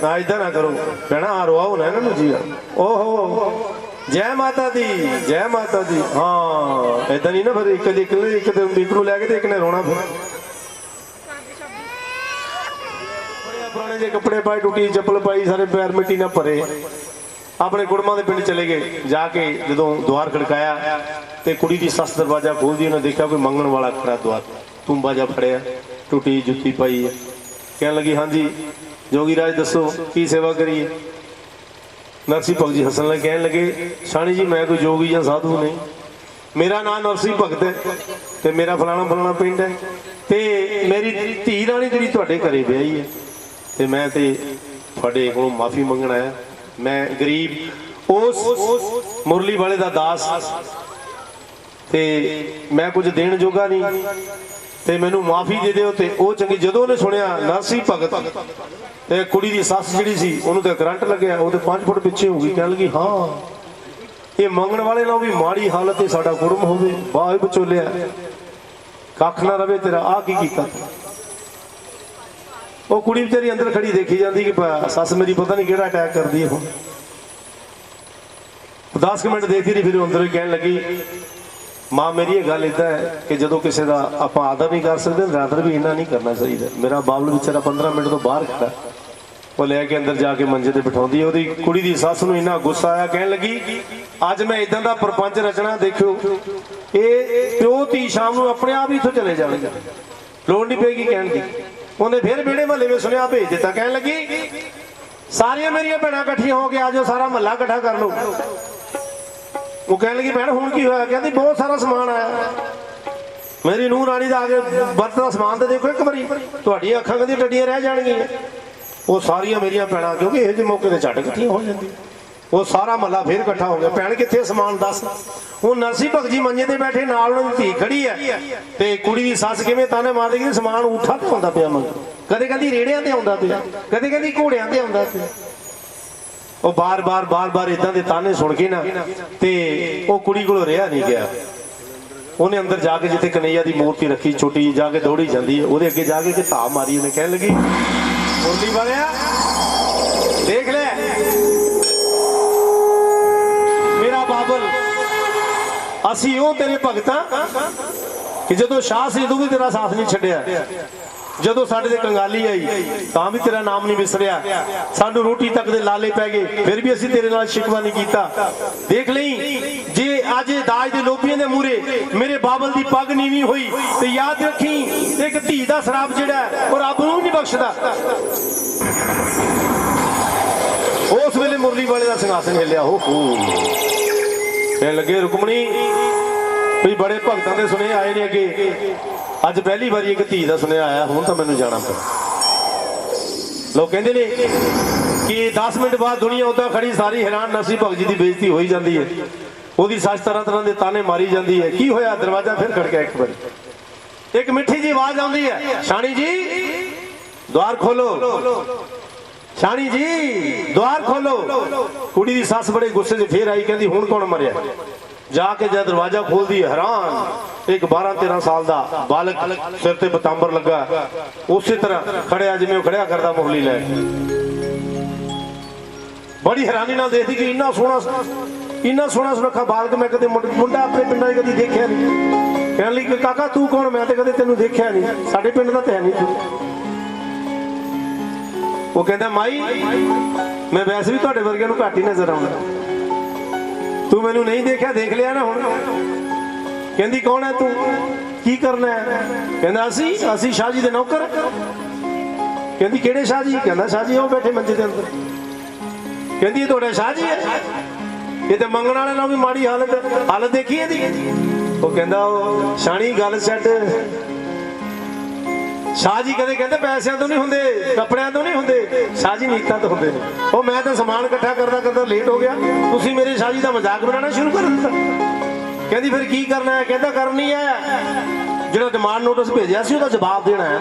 ਨਾ ਏਦਾਂ ਨਾ ਕਰੋ ਭੈਣਾ, ਰਵਾਓ ਨਾ ਇਹਨਾਂ ਨੂੰ ਜੀ। ਓਹੋ ਜੈ ਮਾਤਾ ਦੀ, ਜੈ ਮਾਤਾ ਦੀ। ਹਾਂ ਏਦਾਂ ਨਹੀਂ ਨਾ, ਫਿਰ ਇੱਕ ਇੱਕ ਨੂੰ ਲੈ ਕੇ ਤੇ ਇੱਕ ਨੇ ਰੋਣਾ। ਫਿਰ ਪੁਰਾਣੇ ਜਿਹੇ ਕੱਪੜੇ ਪਾਏ, ਟੁੱਟੀ ਚੱਪਲ ਪਾਈ, ਸਾਰੇ ਪੈਰ ਮਿੱਟੀ ਨਾਲ ਭਰੇ, ਆਪਣੇ ਕੁੜਮਾਂ ਦੇ ਪਿੰਡ ਚਲੇ ਗਏ। ਜਾ ਕੇ ਜਦੋਂ ਦੁਆਰ ਖੜਕਾਇਆ ਤੇ ਕੁੜੀ ਦੀ ਸੱਸ ਦਰਵਾਜ਼ਾ ਖੋਲਦੀ, ਉਹਨੇ ਦੇਖਿਆ ਕੋਈ ਮੰਗਣ ਵਾਲਾ ਖੜਾ ਦੁਆਰ, ਤੂੰਬਾਜਾ ਫੜਿਆ, ਟੁੱਟੀ ਜੁੱਤੀ ਪਾਈ ਹੈ। ਕਹਿਣ ਲੱਗੀ ਹਾਂਜੀ ਜੋਗੀ ਰਾਜ ਦੱਸੋ ਕੀ ਸੇਵਾ ਕਰੀਏ। ਨਰਸੀ ਭਗਤ ਜੀ ਹੱਸਣ ਲੱਗੇ, ਕਹਿਣ ਲੱਗੇ ਸਾਣੀ ਜੀ ਮੈਂ ਕੋਈ ਜੋਗੀ ਜਾਂ ਸਾਧੂ ਨਹੀਂ, ਮੇਰਾ ਨਾਮ ਨਰਸੀ ਭਗਤ ਹੈ ਤੇ ਮੇਰਾ ਫਲਾਣਾ ਪਿੰਡ ਹੈ, ਤੇ ਮੇਰੀ ਧੀ ਰਾਣੀ ਜਿਹੜੀ ਤੁਹਾਡੇ ਘਰੇ ਵਿਆਹੀ ਹੈ, ਤੇ ਮੈਂ ਤੇ ਤੁਹਾਡੇ ਕੋਲੋਂ ਮਾਫੀ ਮੰਗਣ ਆਇਆ। ਮੈਂ ਗਰੀਬ ਉਸ ਮੁਰਲੀ ਵਾਲੇ ਦਾ ਦਾਸ, ਤੇ ਮੈਂ ਕੁਝ ਦੇਣ ਜੋਗਾ ਨਹੀਂ, ਤੇ ਮੈਨੂੰ ਮਾਫੀ ਦੇ ਦਿਓ। ਤੇ ਉਹ ਚੰਗੀ, ਜਦੋਂ ਉਹਨੇ ਸੁਣਿਆ ਨਰਸੀ ਭਗਤ ਤੇ ਕੁੜੀ ਦੀ ਸੱਸ ਜਿਹੜੀ ਸੀ ਉਹਨੂੰ ਤੇ ਕਰੰਟ ਲੱਗਿਆ, ਉਹ ਤੇ 5 ਫੁੱਟ ਪਿੱਛੇ ਹੋ ਗਈ। ਕਹਿਣ ਲੱਗੀ ਹਾਂ ਇਹ ਮੰਗਣ ਵਾਲੇ ਨਾਲ ਵੀ ਮਾੜੀ ਹਾਲਤ ਤੇ ਸਾਡਾ ਕੁੜਮ ਹੋਵੇ, ਬਾਹ ਵਿਚੋਲਿਆ ਕੱਖ ਨਾ ਰਵੇ ਤੇਰਾ, ਆਹ ਕੀ ਕੀਤਾ। ਉਹ ਕੁੜੀ ਵਿਚਾਰੀ ਅੰਦਰ ਖੜੀ ਦੇਖੀ ਜਾਂਦੀ ਕਿ ਸੱਸ ਮੇਰੀ ਪਤਾ ਨਹੀਂ ਕਿਹੜਾ ਅਟੈਕ ਕਰਦੀ ਹੈ। ਹੁਣ 10 ਮਿੰਟ ਦੇਖਦੀ ਰਹੀ, ਫਿਰ ਅੰਦਰ ਹੀ ਕਹਿਣ ਲੱਗੀ ਮਾਂ ਮੇਰੀ ਇਹ ਗੱਲ ਇੱਦਾਂ ਹੈ ਕਿ ਜਦੋਂ ਕਿਸੇ ਦਾ ਆਪਾਂ ਆਦਰ ਨਹੀਂ ਕਰ ਸਕਦੇ, ਆਦਰ ਵੀ ਇੰਨਾ ਨਹੀਂ ਕਰਨਾ ਚਾਹੀਦਾ। ਮੇਰਾ ਬਾਬਲ ਵਿਚਾਰਾ 15 ਮਿੰਟ ਤੋਂ ਬਾਹਰ ਖੜਾ, ਉਹ ਲੈ ਕੇ ਅੰਦਰ ਜਾ ਕੇ ਮੰਜੇ ਤੇ ਬਿਠਾਉਂਦੀ। ਉਹਦੀ ਕੁੜੀ ਦੀ ਸੱਸ ਨੂੰ ਇੰਨਾ ਗੁੱਸਾ ਆਇਆ, ਕਹਿਣ ਲੱਗੀ ਅੱਜ ਮੈਂ ਇਦਾਂ ਦਾ ਪ੍ਰਪੰਚ ਰਚਣਾ, ਦੇਖਿਓ ਇਹ ਪਿਓ ਧੀ ਸ਼ਾਮ ਨੂੰ ਆਪਣੇ ਆਪ ਹੀ ਇੱਥੋਂ ਚਲੇ ਜਾਣਗੇ, ਲੋੜ ਨਹੀਂ ਪਏਗੀ ਕਹਿਣ ਦੀ। ਉਹਨੇ ਫਿਰ ਵਿਹੜੇ ਮਹੱਲੇ ਵਿੱਚ ਸੁਣਿਆ ਭੇਜ ਦਿੱਤਾ, ਕਹਿਣ ਲੱਗੀ ਸਾਰੀਆਂ ਮੇਰੀਆਂ ਭੈਣਾਂ ਇਕੱਠੀਆਂ ਹੋ ਕੇ ਆ ਜਾਓ, ਸਾਰਾ ਮਹੱਲਾ ਇਕੱਠਾ ਕਰ ਲਓ। ਉਹ ਕਹਿਣ ਲੱਗੀ ਭੈਣ ਹੁਣ ਕੀ ਹੋਇਆ? ਕਹਿੰਦੀ ਬਹੁਤ ਸਾਰਾ ਸਮਾਨ ਆਇਆ। मेरी नूह रानी का आगे बर्त का समान तो देखो एक बारी, तुहाडियां अखां कदी टड्डियां रह जाणगियां। वो सारियां मेरियां भैणां, क्योंकि इहो ਜਿਹੇ मौके ते झट इकट्ठियां हो जांदियां। वो सारा महला फिर इकट्ठा हो गया, भैन कित्थे समान दस। हुण नरसी भगत जी मंजे ते बैठे, नाल उन्हां दी धी खड़ी है ते कुड़ी दी सੱਸ किवें ताने मारदी कि समान ऊठा ते आउंदा पिया मंग, कदे कहंदी रेड़ियां ते आउंदा पिया, कदे कहंदी घोड़ियां ते आउंदा पिया। वो बार बार इदां दे ताने सुन के ना ते वो कुड़ी कोलों रिहा नहीं गया। उन्हें अंदर जाके जिथे कन्हैया की मूर्ति रखी छोटी जी, जाके दौड़ी जाती है, वो अगे जाके कि धा मारी, उन्हें कह लगी मुरली वाले देख ले मेरा बाबल, असी ओ तेरे भगत कि जो शाह से उदों भी तेरा साथ नहीं छड्डिया, ਜਦੋਂ ਸਾਡੇ ਤੇ ਕੰਗਾਲੀ ਆਈ ਤਾਂ ਵੀ ਤੇਰਾ ਨਾਮ ਨਹੀਂ ਵਿਸਰਿਆ, ਸਾਨੂੰ ਰੋਟੀ ਤੱਕ ਦੇ ਲਾਲੇ ਪੈ ਗਏ ਫਿਰ ਵੀ ਅਸੀਂ ਤੇਰੇ ਨਾਲ ਸ਼ਿਕਵਾ ਨਹੀਂ ਕੀਤਾ। ਦੇਖ ਲਈ ਜੇ ਅੱਜ ਦਾਜ ਦੇ ਲੋਭੀਆਂ ਦੇ ਮੂਰੇ ਮੇਰੇ ਬਾਬਲ ਦੀ ਪੱਗ ਨੀਵੀਂ ਹੋਈ ਤੇ ਯਾਦ ਰੱਖੀ ਇੱਕ ਧੀ ਦਾ ਸ਼ਰਾਪ ਜਿਹੜਾ ਉਹ ਰੱਬ ਨੂੰ ਨਹੀਂ ਬਖਸ਼ਦਾ। ਉਸ ਵੇਲੇ ਮੁਰਲੀ ਵਾਲੇ ਦਾ ਸਿੰਘਾਸਨ ਹਿੱਲਿਆ। ਹੋ ਕਹਿਣ ਲੱਗੇ ਰੁਕਮਣੀ ਵੀ ਬੜੇ ਭਗਤਾਂ ਦੇ ਸੁਨੇਹੇ ਆਏ ਨੇ ਅੱਗੇ, ਅੱਜ पहली बार एक धी का सुनिया आया, हूँ तो मैनू जाना पड़ा। लोग कहते ने कि 10 मिनट बाद दुनिया उदा खड़ी सारी हैरान, नरसी भगत जी की बेइज्जती हो जाती है, वो सच तरह तरह के ताने मारी जाती है। की होया? दरवाजा फिर खड़का एक बार, एक मिठी जी आवाज आती है, शानी जी द्वार खोलो, शानी जी द्वार खोलो। कुड़ी की सस बड़े गुस्से से फिर आई, कहती हुण कौन मरिया? जाके जब दरवाजा खोल दी, हैरान एक 12-13 साल का बालक सिर ते पतांबर लगा, उसी तरह खड़िया जिवें खड़िया करता मुरली लै। बड़ी हैरानी नाल देखदी कि इन्ना सोहना सुनखा बालक मैं कदे मुंडा अपने पिंडां कदी देखिया नहीं। कहण लगी कि काका तू कौन? मैं तो कदे तेनू देखिया नहीं, साडे पिंड दा ते है नहीं तू। वो कहता माई मैं वैसे भी तुहाडे वर्गिਆਂ ਨੂੰ घट ही नजर आउंदा, तू मैनू नहीं देखा, देख लिया ना हुण। कहंदी कौन है तू, की करना है? कहंदा असी शाह जी दे नौकर। कहंदी किहड़े शाह जी? कहंदा शाह जी वो बैठे मंजे दे अंदर। कहंदी तुहाडा शाह जी है? ये तो मंगण वाले नाल भी माड़ी हालत देखी है दी। वो कहंदा शाणी गल छड्ड, शाह जी कदे कहते पैसों तो नहीं होंगे, कपड़िया तो नहीं होंगे, शाह जी नीयतां तो होंगे ने। वो मैं तो समान इकट्ठा करता लेट हो गया, तुसीं मेरे शाह जी का मजाक बनाना शुरू कर दिता। कहती फिर की करना है? कहता करनी है जो डिमांड नोटिस भेजा सी, उसका जवाब देना है।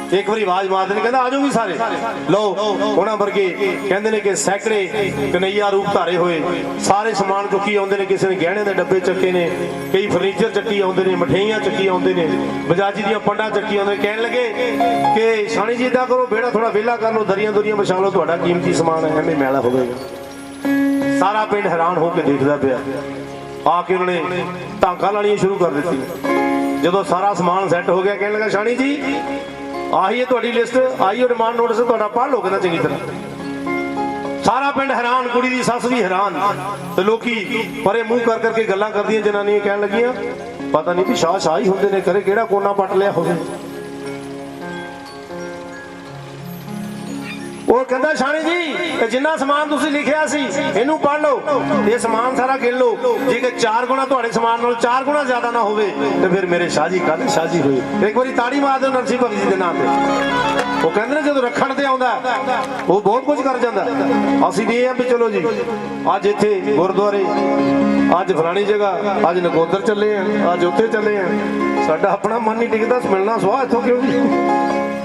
एक बार आवाज मारते ने, कहता आजो भी सारे लो। उन्होंने वर्गे कहते हैं कि सैकड़े कन्हैया रूप धारे हुए सारे समान चुकी आते हैं, किसी ने गहने के डब्बे चुके ने, कई फर्नीचर चुकी आते हैं, मठियाइयां चुकी आते हैं, बजाजी दी पंडा चुकी आते। कह लगे कि शानी जी इदा करो, बेड़ा थोड़ा वेला कर लो, दरियां दुरियां बिछा लो, थोड़ा कीमती समान है एवं मैला होगा। सारा पिंड हैरान होकर देखता पाया। आके उन्होंने टांका लानियां शुरू कर दी। जो सारा समान सैट हो गया, कह लगा शानी जी आही है तुहाडी लिस्ट, आई है डिमांड नोटिस, तुहाडा पढ़ लो कहना चंगी तरह। सारा पिंड हैरान, कुड़ी दी सस भी हैरान, तो लोकी परे मुंह कर करके गल्लां करदियां जनानियां कहन लगियां पता नहीं भी शाह ही हुंदे ने, करे किहड़ा कोना पट लिया होवे। वो कहता शानी जी जिन्ना समान तुसीं लिखिया सी इनू पढ़ लो, ये समान सारा गिन लो, जे कि 4 गुना तुहाडे समान नाल 4 गुना ज्यादा ना होवे तो फिर मेरे शाह जी कद शाह जी होए। एक बारी ताड़ी मार दो नरसी भगत जी दे नाम ते। वो कहंदे ने जदों रखण ते आउंदा वो बहुत कुछ कर जांदा। असीं भी ये भी चलो जी अज इत्थे गुरुद्वारे, अज फलानी जगह, अज नकोदर चले हैं, अज उत्थे चले हैं, साडा अपना मन नहीं टिकदा, मिलना सुहा इत्थों क्यों जी।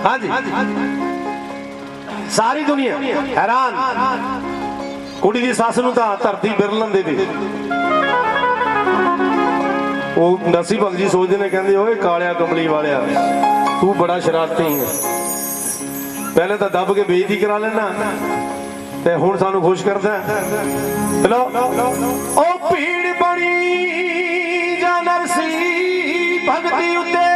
हाँ जी सारी दुनिया हैरान, कुड़ी की सस नूं तां धरती बिरलन दे दी। वो नरसी भगत जी सोचते ने, कहंदे ओए कालिया कमली वालिया तू बड़ा शरारती है, पहले तो दब के बेइज्जती करा लेना ते हुण सानू खुश करदा। चलो ओ भीड़ बड़ी जा नरसी भगती उत्ते,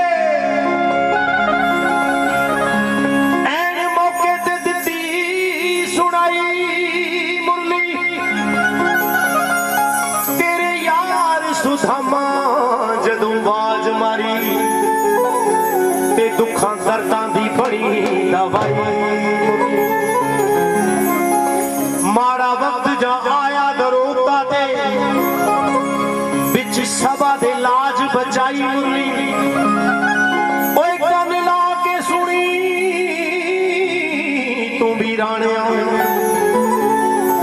सुधामा जदों आवाज मारी ते दुखां दर्दां दी बड़ी दवाई। माड़ा वक्त जा आया दरोता ते बिच सभा दे ला बचाई मुरली ओए कान ला के सुनी तू भी राणिया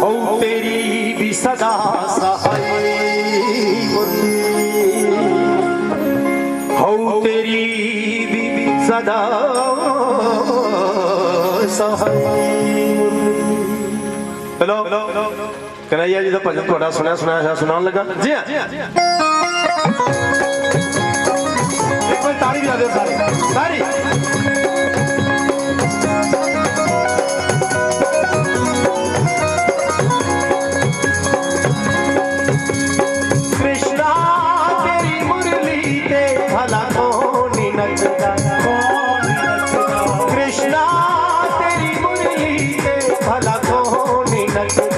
ओ तेरी भी सदा सहाय मुरली हो तेरी भी सदा सहाय। हेलो कन्हैया जी का भजन थोड़ा सुना सुनान लगा जी हाँ एक बार ताली बजा दो सारे ताली। कृष्णा तेरी मुरली ते भला कौन नचदा कृष्णा तेरी मुरली ते भला कौन नचदा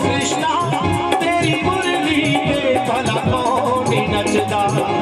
कृष्णा तेरी मुरली पे भला कौन नचदा।